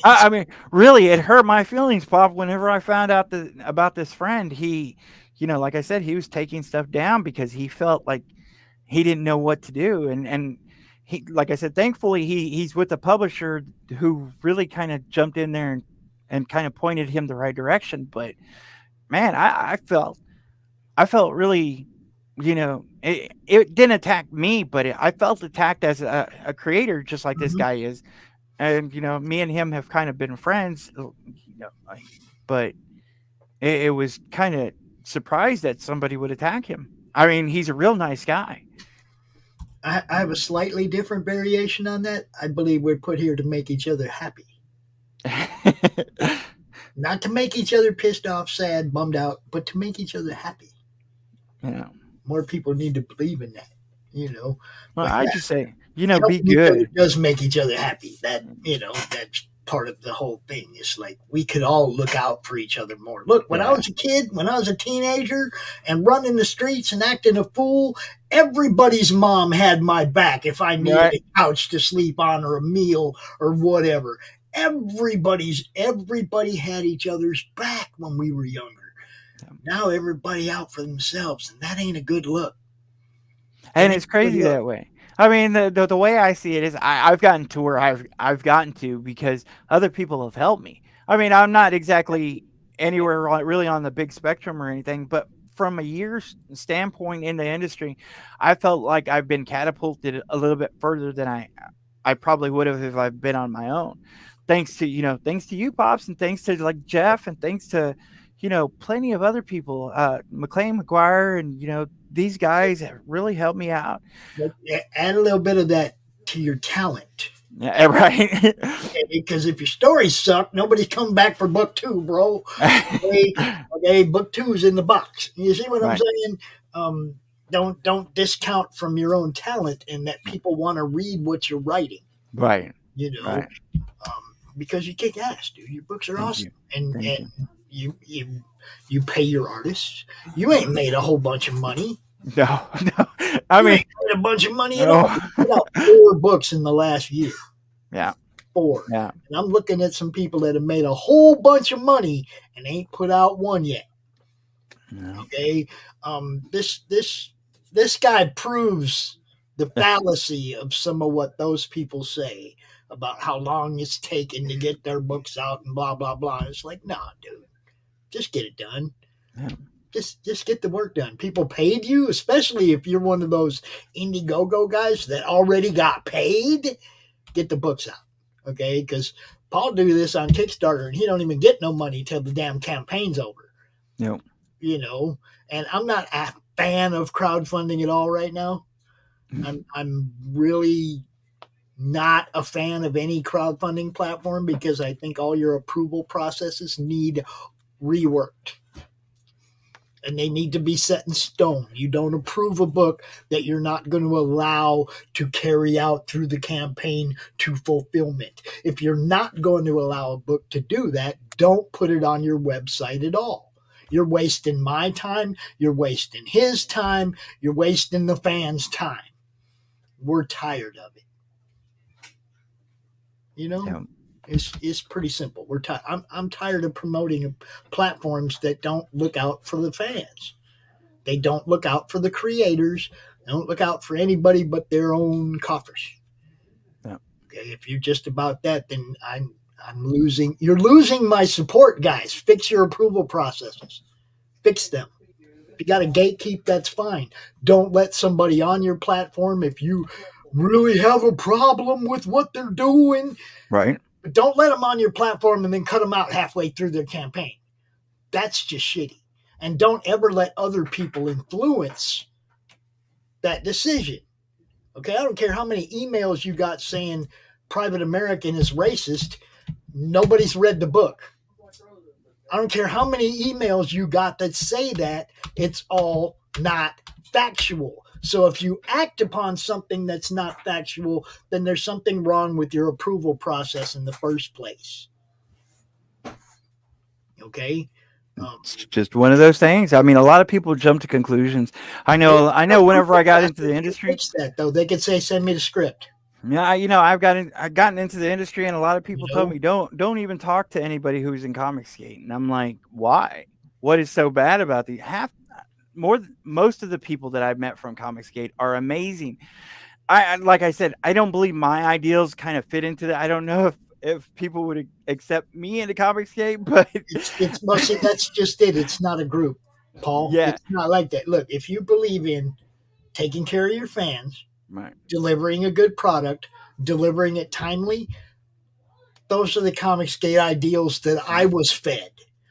I mean, really, it hurt my feelings, Pop, whenever I found out about this friend. He, like I said, he was taking stuff down because he felt like he didn't know what to do. And he, like I said, thankfully he's with a publisher who really kind of jumped in there and kind of pointed him the right direction. But man, I felt really, it didn't attack me, but I felt attacked as a creator, just like this mhm. guy is. And me and him have kind of been friends, but it was kind of surprised that somebody would attack him. I mean, he's a real nice guy. I have a slightly different variation on that. I believe we're put here to make each other happy, not to make each other pissed off, sad, bummed out, but to make each other happy. Yeah. More people need to believe in that, Well, But I yeah, just say, be helping each other good. does make each other happy. That's part of the whole thing. It's like we could all look out for each other more. Look, when I Yeah. was a kid, when I was a teenager and running the streets and acting a fool, everybody's mom had my back if I needed Right. a couch to sleep on or a meal or whatever. Everybody had each other's back when we were younger. Now everybody out for themselves, and that ain't a good look. And That it's ain't a good crazy look. that way. I mean, the way I see it is I've gotten to where I've gotten to because other people have helped me. I mean, I'm not exactly anywhere really on the big spectrum or anything, but from a year's standpoint in the industry, I felt like I've been catapulted a little bit further than I probably would have if I've been on my own. Thanks to you, Pops, and thanks to like Jeff, and thanks to plenty of other people, McLean McGuire, and these guys have really helped me out. But add a little bit of that to your talent. Yeah, right. Because if your stories suck, nobody's coming back for book 2, bro. Okay, book 2 is in the box. You see what I'm Right. saying? Don't discount from your own talent and that people want to read what you're writing. Right. Right. Because you kick ass, dude. Your books are Thank awesome, you. and you pay your artists. You ain't made a whole bunch of money. No. I mean, ain't made a bunch of money at no. all. You put out 4 books in the last year. Yeah. 4. Yeah. And I'm looking at some people that have made a whole bunch of money and ain't put out one yet. No. Okay. This guy proves the fallacy of some of what those people say about how long it's taken to get their books out and blah blah blah. It's like, nah, dude, just get it done. Yeah. Just get the work done. People paid you, especially if you're one of those Indiegogo guys that already got paid. Get the books out, okay? Because Paul do this on Kickstarter and he don't even get no money till the damn campaign's over. No. And I'm not a fan of crowdfunding at all right now. I'm really not a fan of any crowdfunding platform because I think all your approval processes need reworked. And they need to be set in stone. You don't approve a book that you're not going to allow to carry out through the campaign to fulfillment. If you're not going to allow a book to do that, don't put it on your website at all. You're wasting my time. You're wasting his time. You're wasting the fans' time. We're tired of it. Yeah. It's pretty simple. I'm tired of promoting platforms that don't look out for the fans. They don't look out for the creators. They don't look out for anybody but their own coffers. Yeah. Okay, if you're just about that, then I'm losing. You're losing my support, guys. Fix your approval processes. Fix them. If you got to gatekeep, that's fine. Don't let somebody on your platform if you really have a problem with what they're doing. Right. But don't let them on your platform and then cut them out halfway through their campaign. That's just shitty. And don't ever let other people influence that decision. Okay, I don't care how many emails you got saying Private American is racist. Nobody's read the book. I don't care how many emails you got that say that. It's all not factual. So if you act upon something that's not factual, then there's something wrong with your approval process in the first place. Okay? It's just one of those things. I mean, a lot of people jump to conclusions. I know whenever I got into the industry, fix that though. They could say, send me the script. yeah, I've gotten into the industry, and a lot of people told me don't even talk to anybody who's in comic skate. And I'm like, why? What is so bad about the most of the people that I've met from comic skate are amazing. I like I said, I don't believe my ideals kind of fit into that. I don't know if people would accept me into comic skate, but it's mostly that's just it. It's not a group, Paul. Yeah. It's not like that. Look, if you believe in taking care of your fans, right, delivering a good product, delivering it timely, those are the comic skate ideals that I was fed.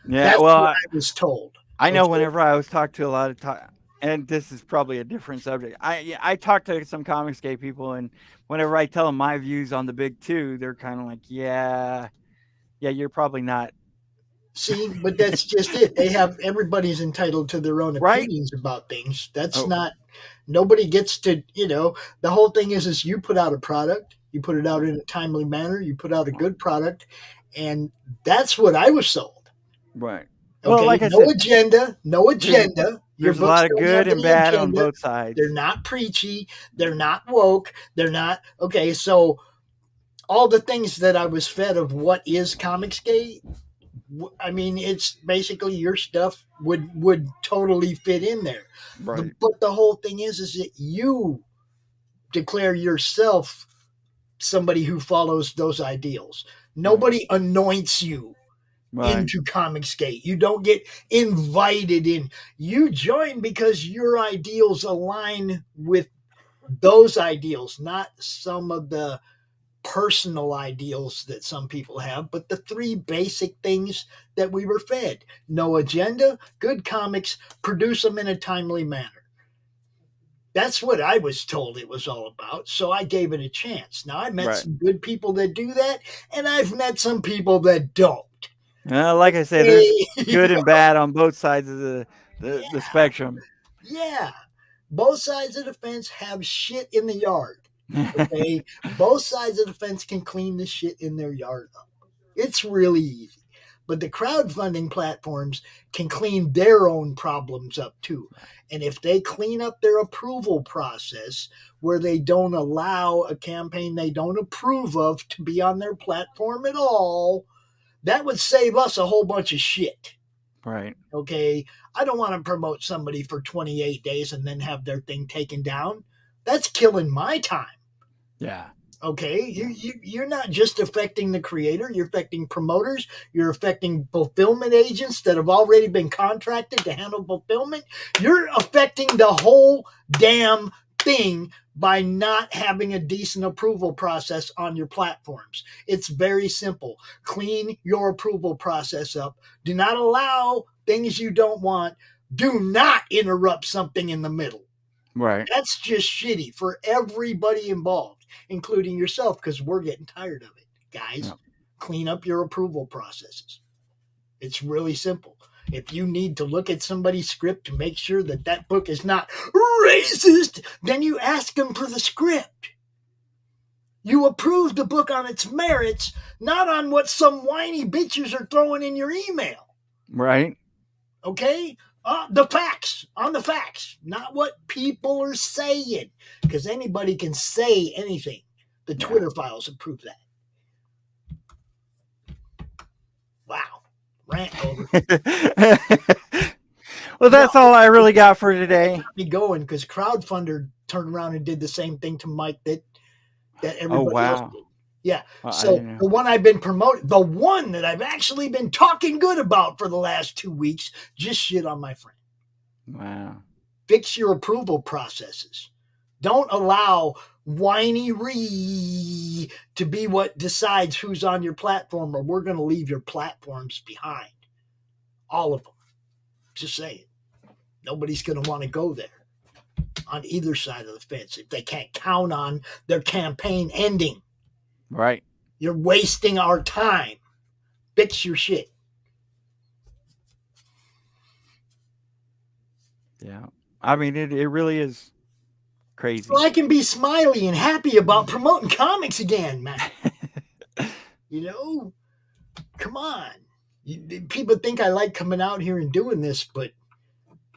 Yeah, That's well, what I was told. I know whenever I was talked to a lot of and this is probably a different subject. I talk to some comic skate people, and whenever I tell them my views on the big two, they're kind of like, yeah, you're probably not. See, but that's just it. Everybody's entitled to their own opinions about things. That's not, nobody gets to, the whole thing is you put out a product, you put it out in a timely manner, you put out a good product, and that's what I was sold. Right. Okay, well, like I said, no agenda. There's a lot of good and bad on both sides. They're not preachy. They're not woke. They're not, okay, so all the things that I was fed of what is Comicsgate, I mean, it's basically your stuff would totally fit in there. Right. But the whole thing is that you declare yourself somebody who follows those ideals. Nobody anoints you into Comicsgate. You don't get invited in. You join because your ideals align with those ideals, not some of the personal ideals that some people have, but the three basic things that we were fed. No agenda, good comics, produce them in a timely manner. That's what I was told it was all about, so I gave it a chance. Now, I met some good people that do that, and I've met some people that don't. Like I said, there's good and bad on both sides of the spectrum. Yeah. Both sides of the fence have shit in the yard. Okay? Both sides of the fence can clean the shit in their yard up. It's really easy. But the crowdfunding platforms can clean their own problems up too. And if they clean up their approval process where they don't allow a campaign they don't approve of to be on their platform at all, that would save us a whole bunch of shit. Right. Okay. I don't want to promote somebody for 28 days and then have their thing taken down. That's killing my time. Yeah. Okay. You're not just affecting the creator, you're affecting promoters, you're affecting fulfillment agents that have already been contracted to handle fulfillment. You're affecting the whole damn thing by not having a decent approval process on your platforms. It's very simple. Clean your approval process up. Do not allow things you don't want. Do not interrupt something in the middle. Right. That's just shitty for everybody involved, including yourself, because we're getting tired of it. Guys, clean up your approval processes. It's really simple. If you need to look at somebody's script to make sure that that book is not racist, then you ask them for the script. You approve the book on its merits, not on what some whiny bitches are throwing in your email. Right. Okay? The facts, on the facts, not what people are saying, because anybody can say anything. The Twitter files have proved that. Wow. Rant over. Well, that's all I really got for today. Me going, because Crowdfunder turned around and did the same thing to Mike that everybody else did. Yeah. So the one I've been promoting, the one that I've actually been talking good about for the last 2 weeks, just shit on my friend. Wow. Fix your approval processes. Don't allow whiny to be what decides who's on your platform, or we're going to leave your platforms behind. All of them. Just saying. Nobody's going to want to go there on either side of the fence if they can't count on their campaign ending. Right. You're wasting our time. Fix your shit. Yeah. I mean, it really is crazy. So I can be smiley and happy about promoting comics again, man. You know? Come on. People think I like coming out here and doing this, but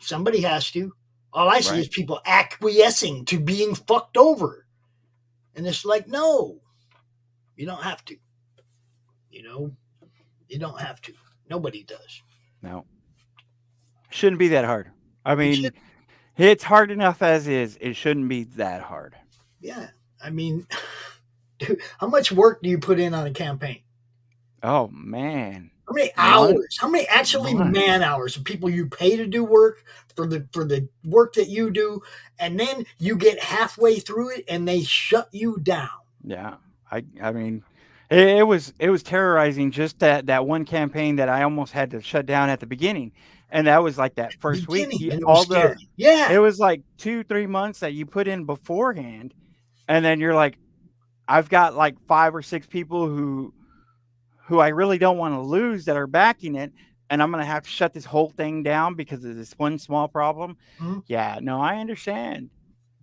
somebody has to. All I see is people acquiescing to being fucked over. And it's like, no. You don't have to. You know? You don't have to. Nobody does. No. Shouldn't be that hard. I mean, it's hard enough as is. It shouldn't be that hard. Yeah. I mean, dude, how much work do you put in on a campaign? Oh, man. How many hours? How many actually man hours of people you pay to do work for the work that you do, and then you get halfway through it and they shut you down? Yeah. I mean, it was terrorizing, just that one campaign that I almost had to shut down at the beginning. And that was like that first week. It was like 2-3 months that you put in beforehand. And then you're like, I've got like 5 or 6 people who I really don't want to lose that are backing it. And I'm going to have to shut this whole thing down because of this one small problem. Mm-hmm. Yeah, no, I understand.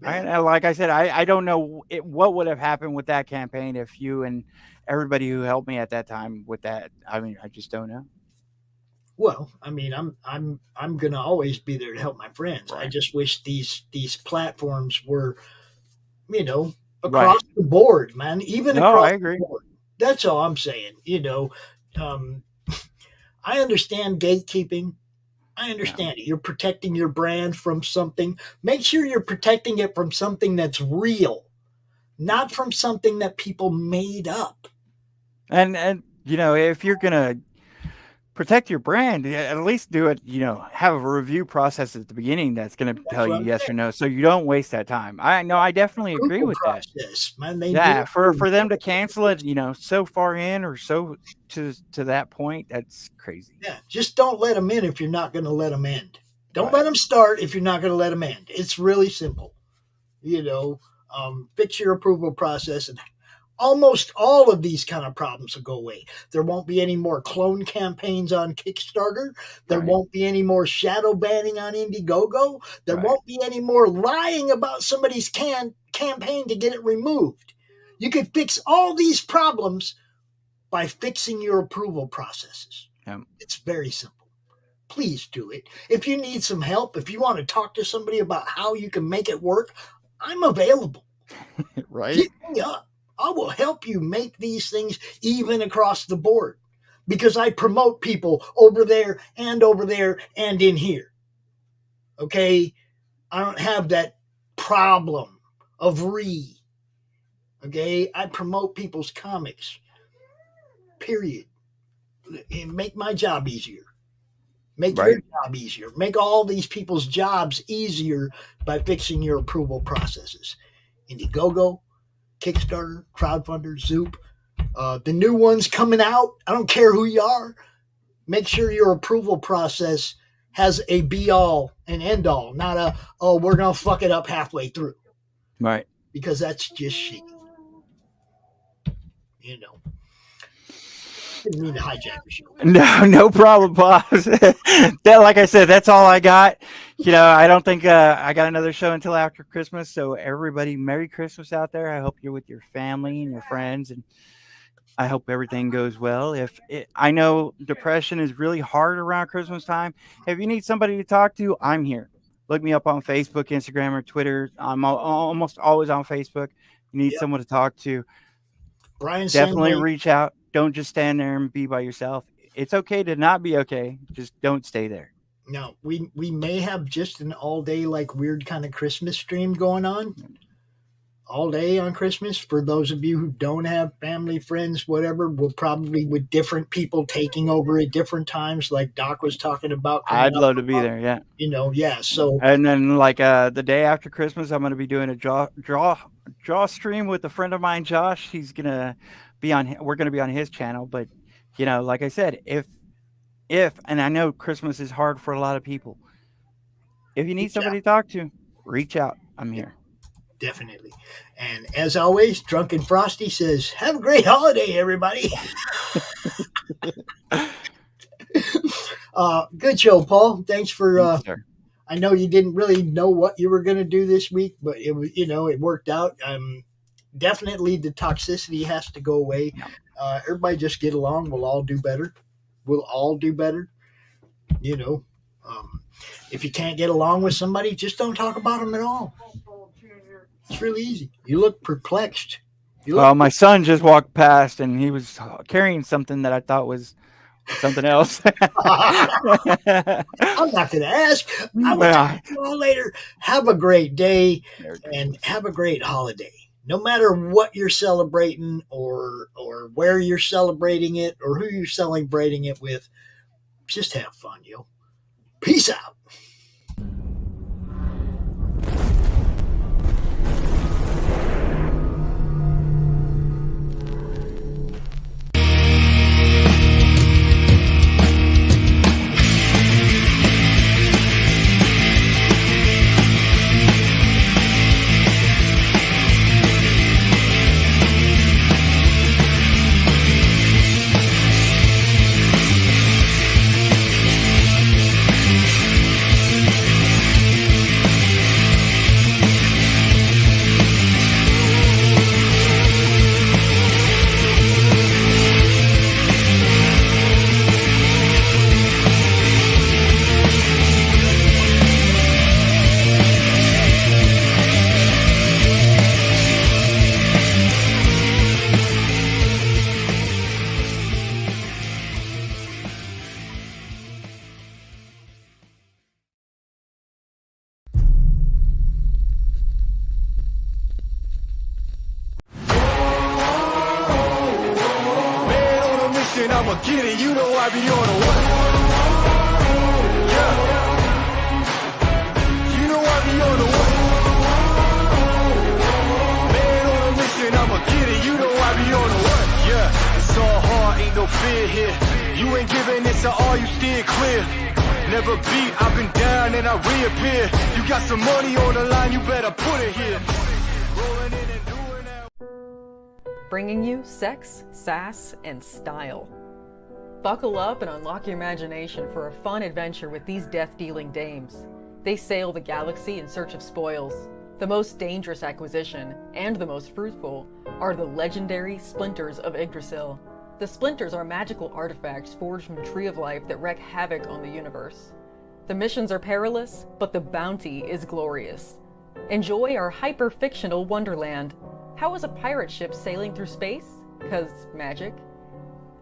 Yeah. Like I said, I don't know what would have happened with that campaign if you and everybody who helped me at that time with that. I mean, I just don't know. Well, I mean, I'm gonna always be there to help my friends. Right. I just wish these platforms were, you know, across the board, man. Even across I agree. the board. That's all I'm saying. You know, I understand gatekeeping. I understand it. You're protecting your brand from something. Make sure you're protecting it from something that's real, not from something that people made up. And you know, if you're gonna protect your brand. At least do it, have a review process at the beginning that's going to tell you yes or no, so you don't waste that time. I definitely agree with that. Man, they Yeah, do for them to cancel it, so far in or so to that point, that's crazy. Yeah, just don't let them in if you're not going to let them end. Don't Right. let them start if you're not going to let them end. It's really simple. Fix your approval process, and almost all of these kind of problems will go away. There won't be any more clone campaigns on Kickstarter. There Right. won't be any more shadow banning on Indiegogo. There Right. won't be any more lying about somebody's campaign to get it removed. You can fix all these problems by fixing your approval processes. Yeah. It's very simple. Please do it. If you need some help, if you want to talk to somebody about how you can make it work, I'm available. Right. Hit me up. I will help you make these things even across the board, because I promote people over there and in here. Okay? I don't have that problem of okay? I promote people's comics. Period. And make my job easier. Make Right. your job easier. Make all these people's jobs easier by fixing your approval processes. Indiegogo, Kickstarter, crowdfunder, Zoop, the new ones coming out. I don't care who you are. Make sure your approval process has a be-all and end-all, not a, we're going to fuck it up halfway through. Right. Because that's just shit. Didn't mean to hijack your show. No problem, boss. Like I said, that's all I got. I don't think I got another show until after Christmas. So everybody, Merry Christmas out there. I hope you're with your family and your friends, and I hope everything goes well. I know depression is really hard around Christmas time. If you need somebody to talk to, I'm here. Look me up on Facebook, Instagram, or Twitter. I'm almost always on Facebook. You need someone to talk to. Brian, definitely reach out. Don't just stand there and be by yourself. It's okay to not be okay. Just don't stay there. No, we may have just an all day, like, weird kind of Christmas stream going on. All day on Christmas. For those of you who don't have family, friends, whatever, we'll probably with different people taking over at different times, like Doc was talking about. I'd love to be there. Yeah. Yeah. So, and then the day after Christmas, I'm going to be doing a draw stream with a friend of mine, Josh. He's going to be we're going to be on his channel. But, like I said, if, and I know Christmas is hard for a lot of people. If you need somebody to talk to, reach out. I'm here. Definitely. And as always, Drunken Frosty says, have a great holiday, everybody. Good show, Paul. Thanks for, I know you didn't really know what you were going to do this week, but it was, it worked out. Definitely the toxicity has to go away. Everybody just get along. We'll all do better. If you can't get along with somebody, just don't talk about them at all. It's really easy. You look perplexed. Well, my son just walked past and he was carrying something that I thought was something else. I'm not going to ask. I will talk to you all later. Have a great day and have a great holiday. No matter what you're celebrating or where you're celebrating it or who you're celebrating it with, just have fun, yo. Peace out. I'ma get it, you know I be on a what? never beat. I've been down and I reappear. You got some money on the line, you better put it here. Rolling in and doing that. Bringing you sex, sass, and style. Buckle up and unlock your imagination for a fun adventure with these death-dealing dames. They sail the galaxy in search of spoils. The most dangerous acquisition, and the most fruitful, are the legendary Splinters of Yggdrasil. The Splinters are magical artifacts forged from the Tree of Life that wreak havoc on the universe. The missions are perilous, but the bounty is glorious. Enjoy our hyper-fictional wonderland. How is a pirate ship sailing through space? 'Cause magic.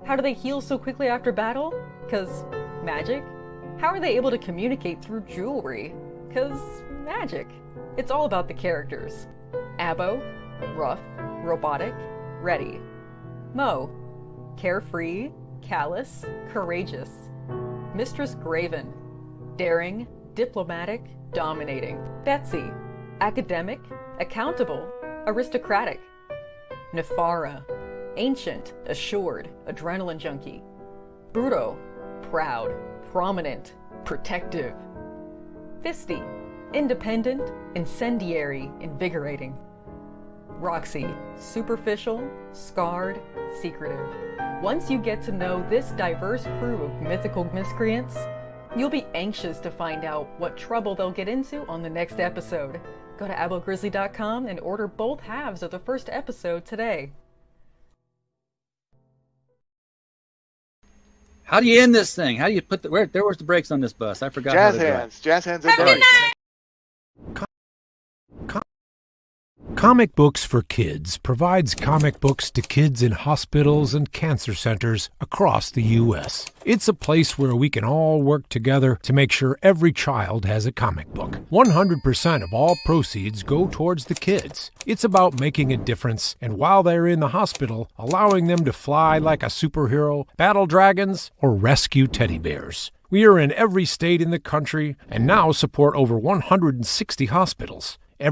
How do they heal so quickly after battle? 'Cause magic. How are they able to communicate through jewelry? 'Cause magic. It's all about the characters. Abo, rough, robotic, ready. Mo, carefree, callous, courageous. Mistress Graven, daring, diplomatic, dominating. Betsy, academic, accountable, aristocratic. Nefara, ancient, assured, adrenaline junkie. Bruto, proud, prominent, protective. Fisty, independent, incendiary, invigorating. Roxy, superficial, scarred, secretive. Once you get to know this diverse crew of mythical miscreants, you'll be anxious to find out what trouble they'll get into on the next episode. Go to abogrizzly.com and order both halves of the first episode today. How do you end this thing? How do you put the where's the brakes on this bus? I forgot. Jazz how to hands. Jazz hands are drive. Comic Books for Kids provides comic books to kids in hospitals and cancer centers across the U.S. It's a place where we can all work together to make sure every child has a comic book. 100% of all proceeds go towards the kids. It's about making a difference, and while they're in the hospital, allowing them to fly like a superhero, battle dragons, or rescue teddy bears. We are in every state in the country and now support over 160 hospitals.